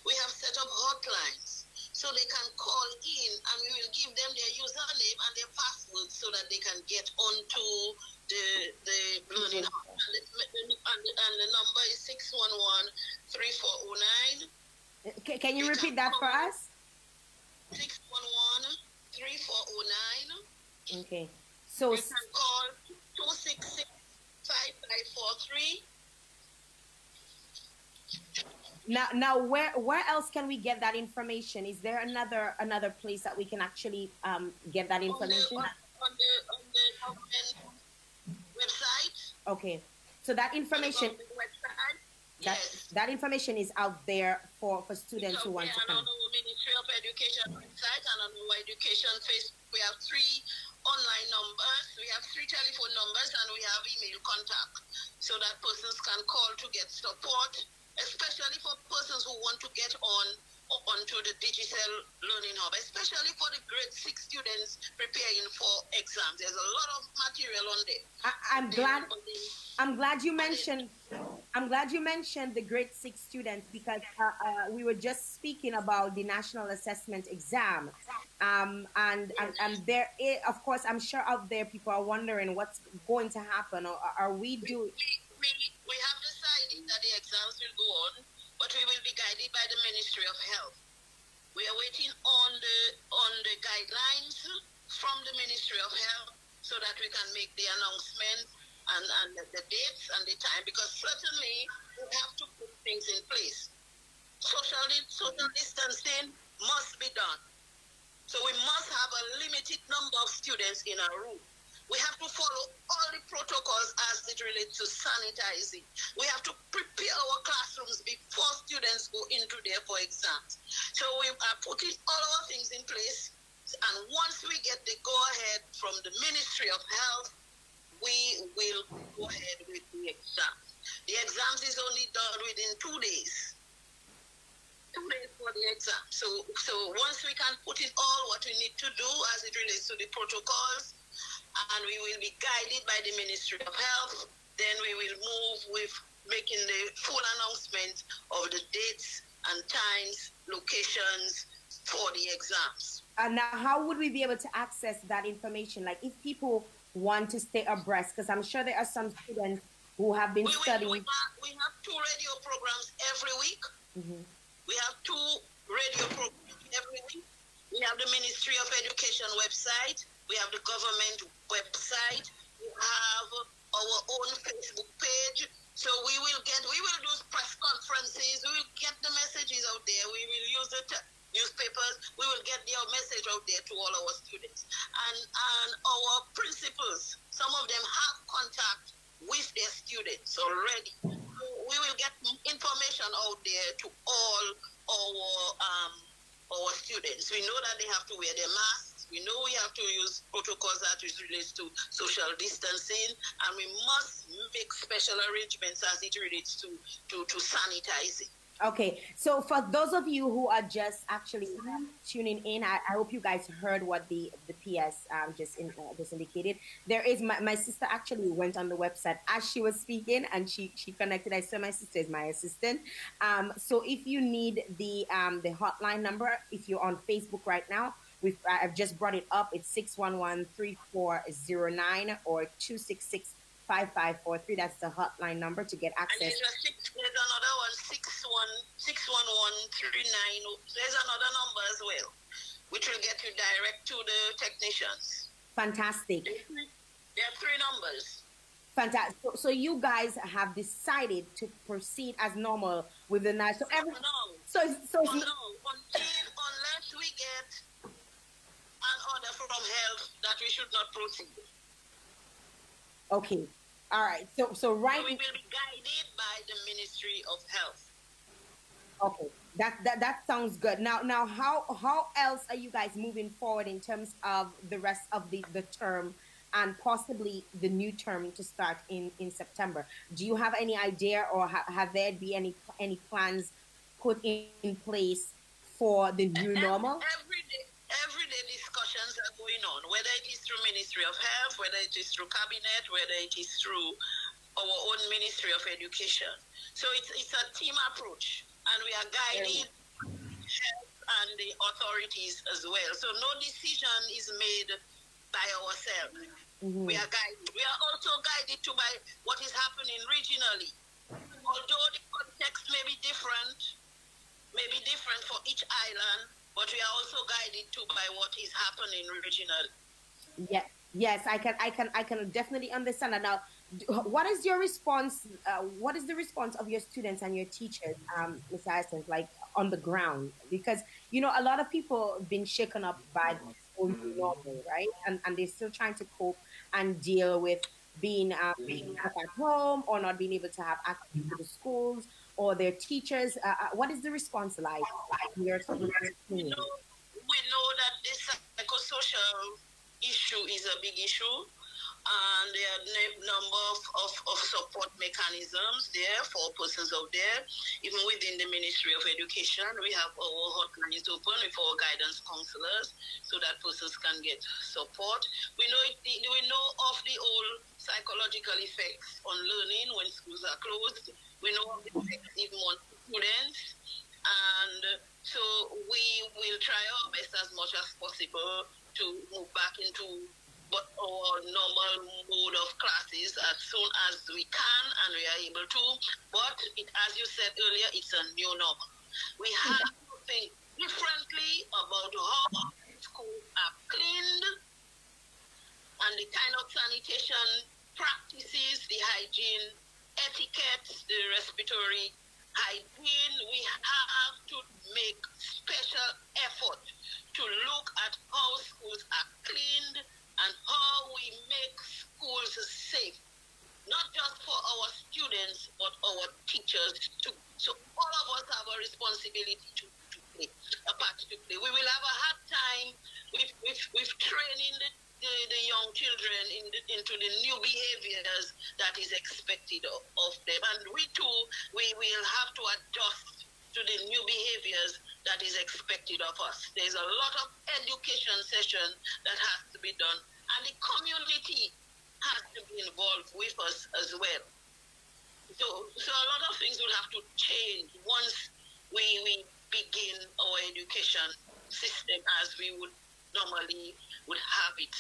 we have set up hotlines so they can call in, and we will give them their username and their password so that they can get onto the Learning Hub. And the number is 611-3409. Can you repeat that for us? 611-3409. Okay. So you can call 266-5543. Now, where else can we get that information? Is there another place that we can actually get that information? On the government website. Okay, so that information. That information is out there for students who want to come. On the Ministry of Education website and on our education Facebook, we have 3 online numbers, we have 3 telephone numbers, and we have email contact, so that persons can call to get support, especially for persons who want to get on onto the digital learning hub, especially for the grade 6 students preparing for exams. There's a lot of material on there. I'm glad you mentioned. I'm glad you mentioned the grade 6 students because we were just speaking about the national assessment exam, and there is, of course, I'm sure out there people are wondering what's going to happen, or are we doing? We have decided that the exams will go on, but we will be guided by the Ministry of Health. We are waiting on the guidelines from the Ministry of Health so that we can make the announcement and the dates and the time, because certainly we have to put things in place. Social distancing must be done. So we must have a limited number of students in a room. We have to follow all the protocols as it relates to sanitizing. We have to prepare our classrooms before students go into there for exams. So we are putting all our things in place. And once we get the go-ahead from the Ministry of Health, we will go ahead with the exams. The exams is only done within 2 days. 2 days for the exam. So once we can put in all what we need to do as it relates to the protocols, and we will be guided by the Ministry of Health, then we will move with making the full announcement of the dates and times, locations for the exams. And now, how would we be able to access that information? Like, if people want to stay abreast, because I'm sure there are some students who have been studying. We have 2 radio programs every week. Mm-hmm. We have 2 radio programs every week. We have the Ministry of Education website. We have the government website. We have our own Facebook page. So we will do press conferences. We will get the messages out there. We will use the newspapers. We will get their message out there to all our students. And our principals, some of them have contact with their students already. We will get information out there to all our students. We know that they have to wear their masks. We know we have to use protocols that relates to social distancing, and we must make special arrangements as it relates to sanitizing. Okay, so for those of you who are just actually tuning in, I hope you guys heard what the PS just indicated. There is my sister actually went on the website as she was speaking, and she connected. I saw my sister is my assistant. So if you need the hotline number, if you're on Facebook right now, I've just brought it up. It's 611-3409 or 266-5543. That's the hotline number to get access. And there's another one, 611-39. There's another number as well, which will get you direct to the technicians. Fantastic. There are 3 numbers. Fantastic. So you guys have decided to proceed as normal with the night. So unless we get an order from health that we should not proceed. Okay. All right. So we will be guided by the Ministry of Health. Okay. That sounds good. Now how else are you guys moving forward in terms of the rest of the term and possibly the new term to start in September? Do you have any idea, or have there been any plans put in place for the new normal? Everyday discussions are going on, whether it is through Ministry of Health, whether it is through Cabinet, whether it is through our own Ministry of Education. So it's a team approach, and we are guiding health and the authorities as well. So no decision is made by ourselves. Mm-hmm. We are guided. We are also guided by what is happening regionally. Although the context may be different for each island, but we are also guided by what is happening regionally. Yeah, yes, I can definitely understand that. Now, what is your response? What is the response of your students and your teachers, Ms. Hyacinth, like on the ground? Because a lot of people have been shaken up by this whole new normal, right? And they're still trying to cope and deal with being up at home, or not being able to have access to the schools or their teachers. What is the response like? We know that this psychosocial issue is a big issue. And there are a number of support mechanisms there for persons out there. Even within the Ministry of Education, we have our hotlines open with our guidance counselors so that persons can get support. We know of the old psychological effects on learning when schools are closed. We know of the effects even on students. And so we will try our best as much as possible to move back into our normal mode of classes as soon as we can and we are able to. But as you said earlier, it's a new normal. We have to think differently about how schools are cleaned and the kind of sanitation practices, the hygiene etiquette, the respiratory hygiene. We have to make special effort to look at how schools are cleaned and how we make schools safe, not just for our students, but our teachers too. So all of us have a responsibility to play, a part to play. We will have a hard time with training the young children into the new behaviors that is expected of them. And we too, we will have to adjust to the new behaviors that is expected of us. There's a lot of education session that has to be done, and the community has to be involved with us as well. So a lot of things will have to change once we begin our education system as we would normally would have it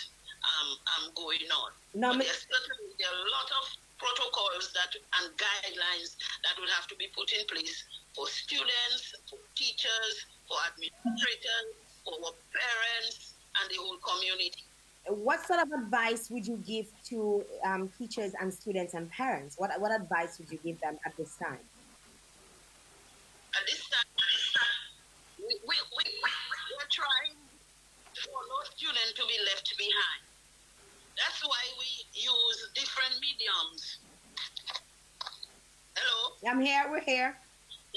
going on. No, but there are a lot of protocols and guidelines that would have to be put in place for students, for teachers, for administrators, for parents, and the whole community. What sort of advice would you give to teachers and students and parents? What advice would you give them at this time? At this time, we're trying for no student to be left behind. That's why we use different mediums. Hello? I'm here, we're here.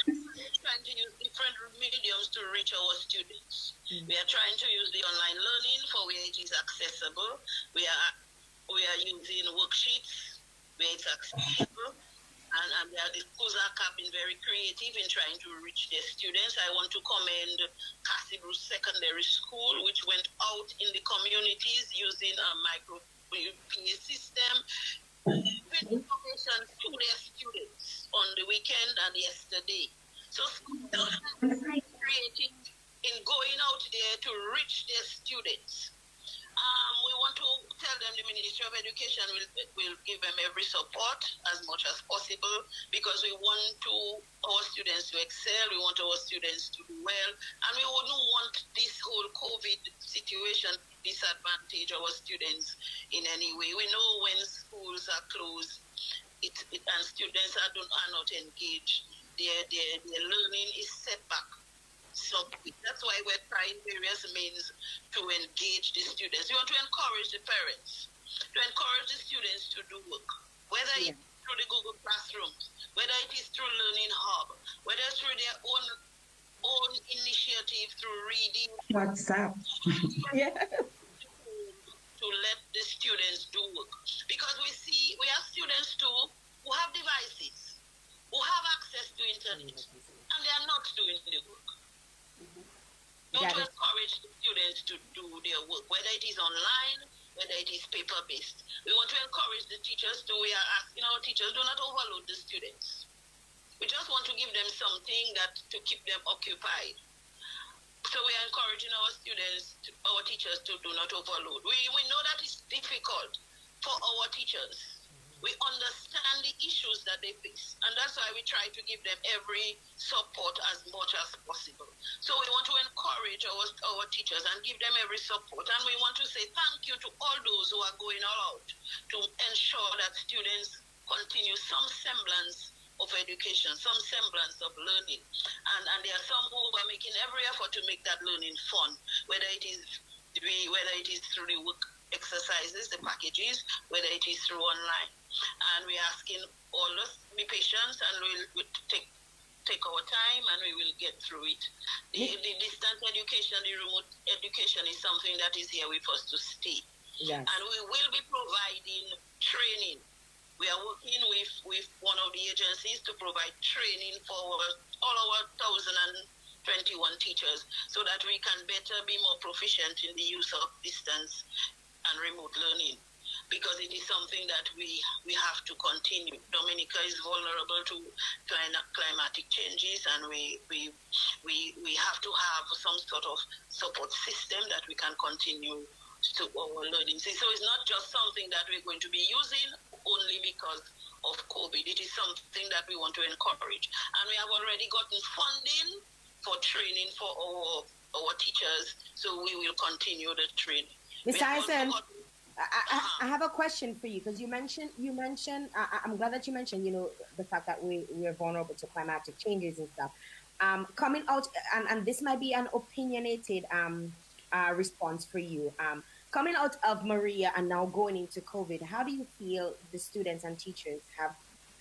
We're trying to use different mediums to reach our students. Mm-hmm. We are trying to use the online learning for where it is accessible. We are using worksheets where it's accessible. And the schools have been very creative in trying to reach their students. I want to commend Cassie Bruce Secondary School, which went out in the communities using a micro PA system, giving information to their students on the weekend and yesterday. So schools are very creative in going out there to reach their students. We want to tell them the Ministry of Education will give them every support as much as possible, because we want our students to excel, we want our students to do well, and we wouldn't want this whole COVID situation disadvantage our students in any way. We know when schools are closed and students are not engaged, their learning is set back. So that's why we're trying various means to engage the students. We want to encourage the parents, to encourage the students to do work, whether it's through the Google Classrooms, whether it is through Learning Hub, whether it's through their own initiative through reading. WhatsApp. Yeah. To let the students do work. Because we have students too who have devices, who have access to internet, and they are not doing the work. To encourage the students to do their work, whether it is online, whether it is paper-based. We want to encourage the teachers to, we are asking our teachers, do not overload the students. We just want to give them something to keep them occupied. So we are encouraging our students, our teachers to do not overload. We know that it's difficult for our teachers. We understand the issues that they face, and that's why we try to give them every support as much as possible. So we want to encourage our teachers and give them every support, and we want to say thank you to all those who are going all out to ensure that students continue some semblance of education, some semblance of learning, and there are some who are making every effort to make that learning fun, whether it is through the work exercises, the packages, whether it is through online. And we're asking all of us to be patient, and we'll take our time, and we will get through it. The distance education, the remote education is something that is here with us to stay. Yes. And we will be providing training. We are working with one of the agencies to provide training for all our 1,021 teachers so that we can better be more proficient in the use of distance and remote learning, because it is something that we have to continue. Dominica is vulnerable to climatic changes, and we have to have some sort of support system that we can continue to our learning. So it's not just something that we're going to be using only because of COVID. It is something that we want to encourage. And we have already gotten funding for training for our teachers, so we will continue the training. Ms. Hyacinth, I have a question for you, because you mentioned. I'm glad that you mentioned, the fact that we're vulnerable to climatic changes and stuff. Coming out, and this might be an opinionated response for you. Coming out of Maria and now going into COVID, how do you feel the students and teachers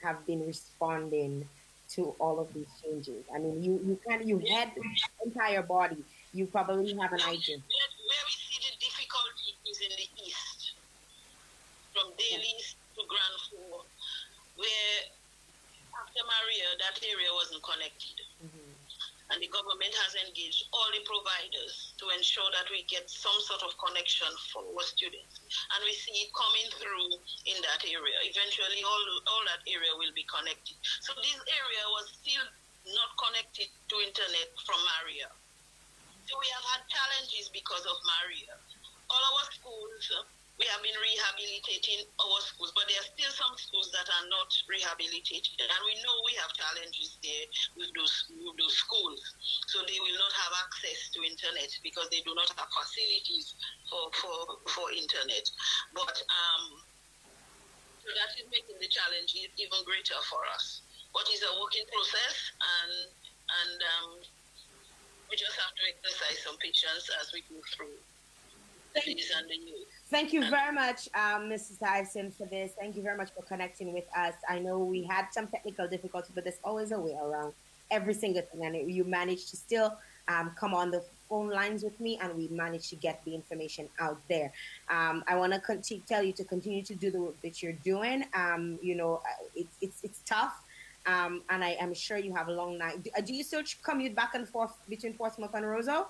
have been responding to all of these changes? I mean, you had the entire body. You probably have an idea. Where we see the difficulty is in the east, from Daly to Grand Four, where after Maria, that area wasn't connected. Mm-hmm. And the government has engaged all the providers to ensure that we get some sort of connection for our students. And we see it coming through in that area. Eventually, all that area will be connected. So this area was still not connected to internet from Maria. So we have had challenges because of Maria. All our schools, we have been rehabilitating our schools, but there are still some schools that are not rehabilitated. And we know we have challenges there with those schools. So they will not have access to internet because they do not have facilities for internet. But so that is making the challenge even greater for us. But it's a working process, and we just have to exercise some patience as we go through these and the youth. Thank you very much, Mrs. Hyacinth, for this. Thank you very much for connecting with us. I know we had some technical difficulties, but there's always a way around every single thing. And you managed to still come on the phone lines with me, and we managed to get the information out there. I want to tell you to continue to do the work that you're doing. It's tough. And I am sure you have a long night. Do you still commute back and forth between Portsmouth and Roseau?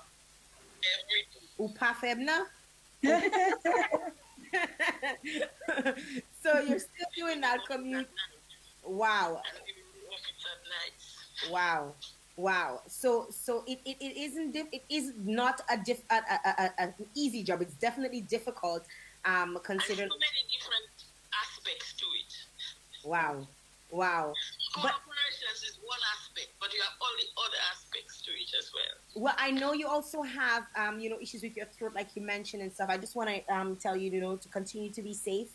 Upa Febna? So you're still doing that commute? Wow. So it isn't it is not an easy job. It's definitely difficult, considering so many different aspects to it. Wow. But operations is one aspect, but you have all the other aspects to it as well. Well, I know you also have, issues with your throat, like you mentioned and stuff. I just want to tell you, to continue to be safe,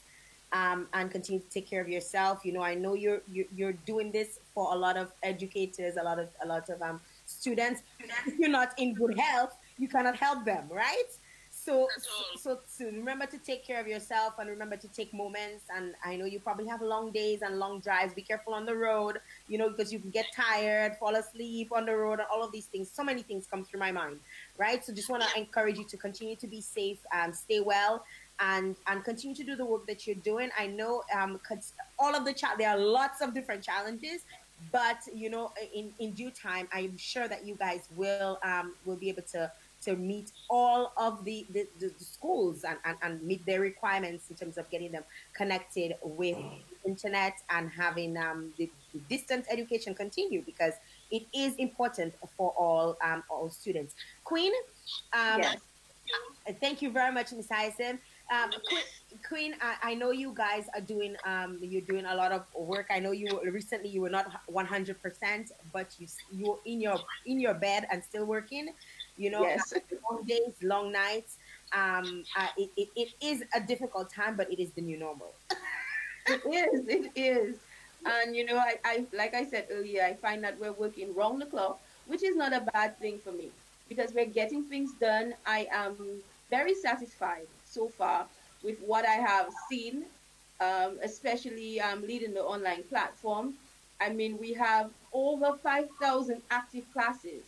and continue to take care of yourself. I know you're doing this for a lot of educators, a lot of students. If you're not in good health, you cannot help them, right? So remember to take care of yourself, and remember to take moments. And I know you probably have long days and long drives. Be careful on the road, because you can get tired, fall asleep on the road, and all of these things. So many things come through my mind, right? So just want to encourage you to continue to be safe, stay well, and continue to do the work that you're doing. I know all of there are lots of different challenges, but in due time, I'm sure that you guys will be able to meet all of the schools and meet their requirements in terms of getting them connected with the internet and having the distance education continue, because it is important for all students. Queen, yes. Thank you very much, Ms. Hyacinth. Queen, I know you guys are doing you're doing a lot of work. I know you were not 100%, but you're in your bed and still working. Yes. Long days, long nights. It is a difficult time, but it is the new normal. It is. And I like I said earlier, I find that we're working round the clock, which is not a bad thing for me, because we're getting things done. I am very satisfied so far with what I have seen, especially leading the online platform. I mean, we have over 5,000 active classes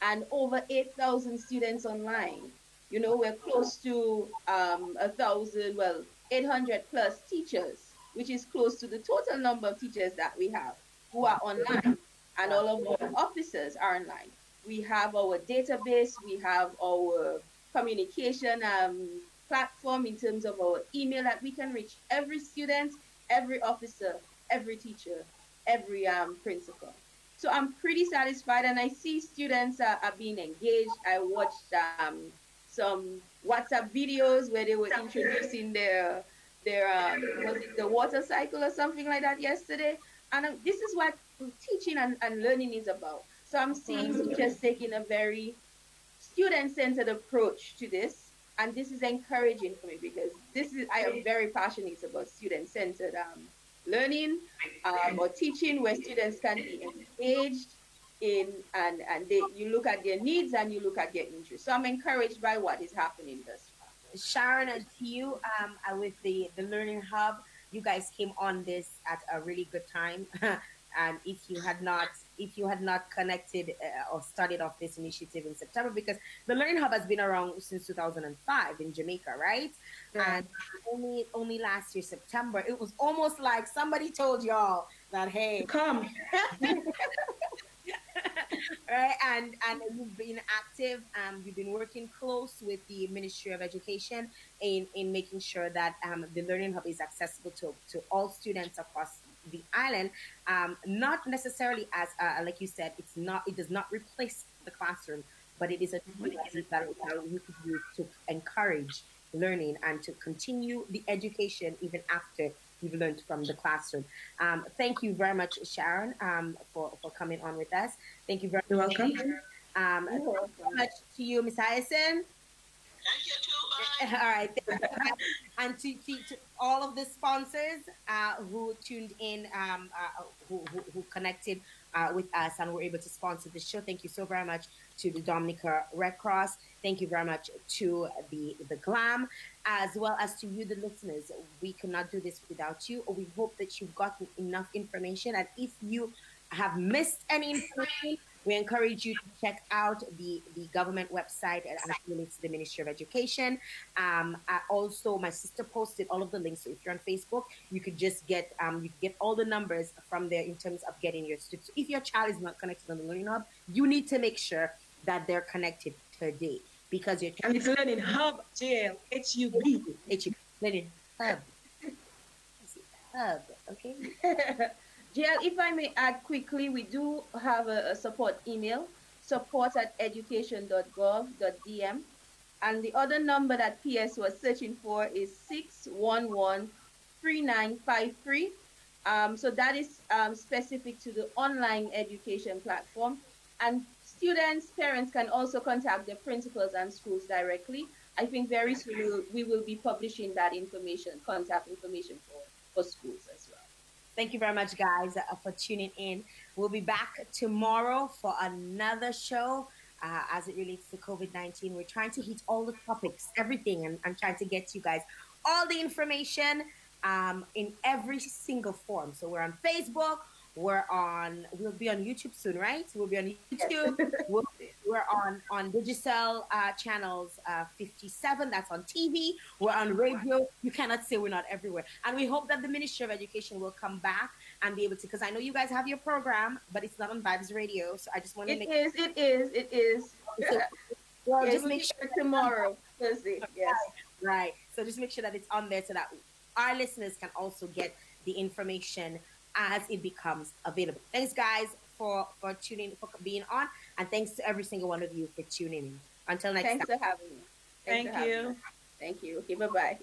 and over 8,000 students online. We're close to 1,000, well, 800 plus teachers, which is close to the total number of teachers that we have who are online, and all of our officers are online. We have our database, we have our communication platform in terms of our email that we can reach every student, every officer, every teacher, every principal. So I'm pretty satisfied, and I see students are being engaged. I watched some WhatsApp videos where they were introducing their was it the water cycle or something like that yesterday. And this is what teaching and learning is about. So I'm seeing teachers taking a very student-centered approach to this, and this is encouraging for me because I am very passionate about student-centered learning or teaching, where students can be engaged in, and you look at their needs and you look at their interests. So I'm encouraged by what is happening thus far. Sharon, and to you, with the Learning Hub, you guys came on this at a really good time. And if you had not connected or started off this initiative in September, because the Learning Hub has been around since 2005 in Jamaica, right? Yeah. And only last year, September, it was almost like somebody told y'all that, hey, come. Right, and you've been active. You've been working close with the Ministry of Education in making sure that the Learning Hub is accessible to all students across the island. Not necessarily as like you said, it does not replace the classroom, but it is a tool that we could use to encourage learning and to continue the education even after you've learned from the classroom. Thank you very much, Sharon, for coming on with us. Thank you very much. You're welcome. Thank you so much to you, Miss Hyacinth. Thank you too. Bye. All right. And to all of the sponsors who tuned in, who connected with us and were able to sponsor this show. Thank you so very much to the Dominica Red Cross. Thank you very much to the Glam, as well as to you, the listeners. We could not do this without you. We hope that you've gotten enough information. And if you have missed any information, we encourage you to check out the government website as it relates to the Ministry of Education. Also, my sister posted all of the links. So if you're on Facebook, you could just get all the numbers from there in terms of getting your students. So if your child is not connected on the Learning Hub, you need to make sure that they're connected today, because your child— And it's Learning Hub, Jael, H-U-B. H-U-B, Learning Hub. Hub, okay? Jael, if I may add quickly, we do have a support email, support@education.gov.dm. And the other number that PS was searching for is 611-3953. So that is specific to the online education platform. And students, parents can also contact the principals and schools directly. I think very soon we will be publishing that information, contact information for schools as well. Thank you very much, guys, for tuning in. We'll be back tomorrow for another show as it relates to COVID-19. We're trying to hit all the topics, everything, and trying to get you guys all the information in every single form. So we're on Facebook. We'll be on YouTube soon, right? We'll be on YouTube. We're on digital channels 57. That's on TV. We're on radio. You cannot say we're not everywhere. And we hope that the Ministry of Education will come back and be able to, because I know you guys have your program, but it's not on Vibes Radio. So I just want to It is. Well, just make sure tomorrow, Thursday. Yes. Right. So just make sure that it's on there so that our listeners can also get the information as it becomes available. Thanks, guys, for tuning, for being on, and thanks to every single one of you for tuning in. Until next time. Thanks for having me. Thank you. Thank you. Okay, bye-bye.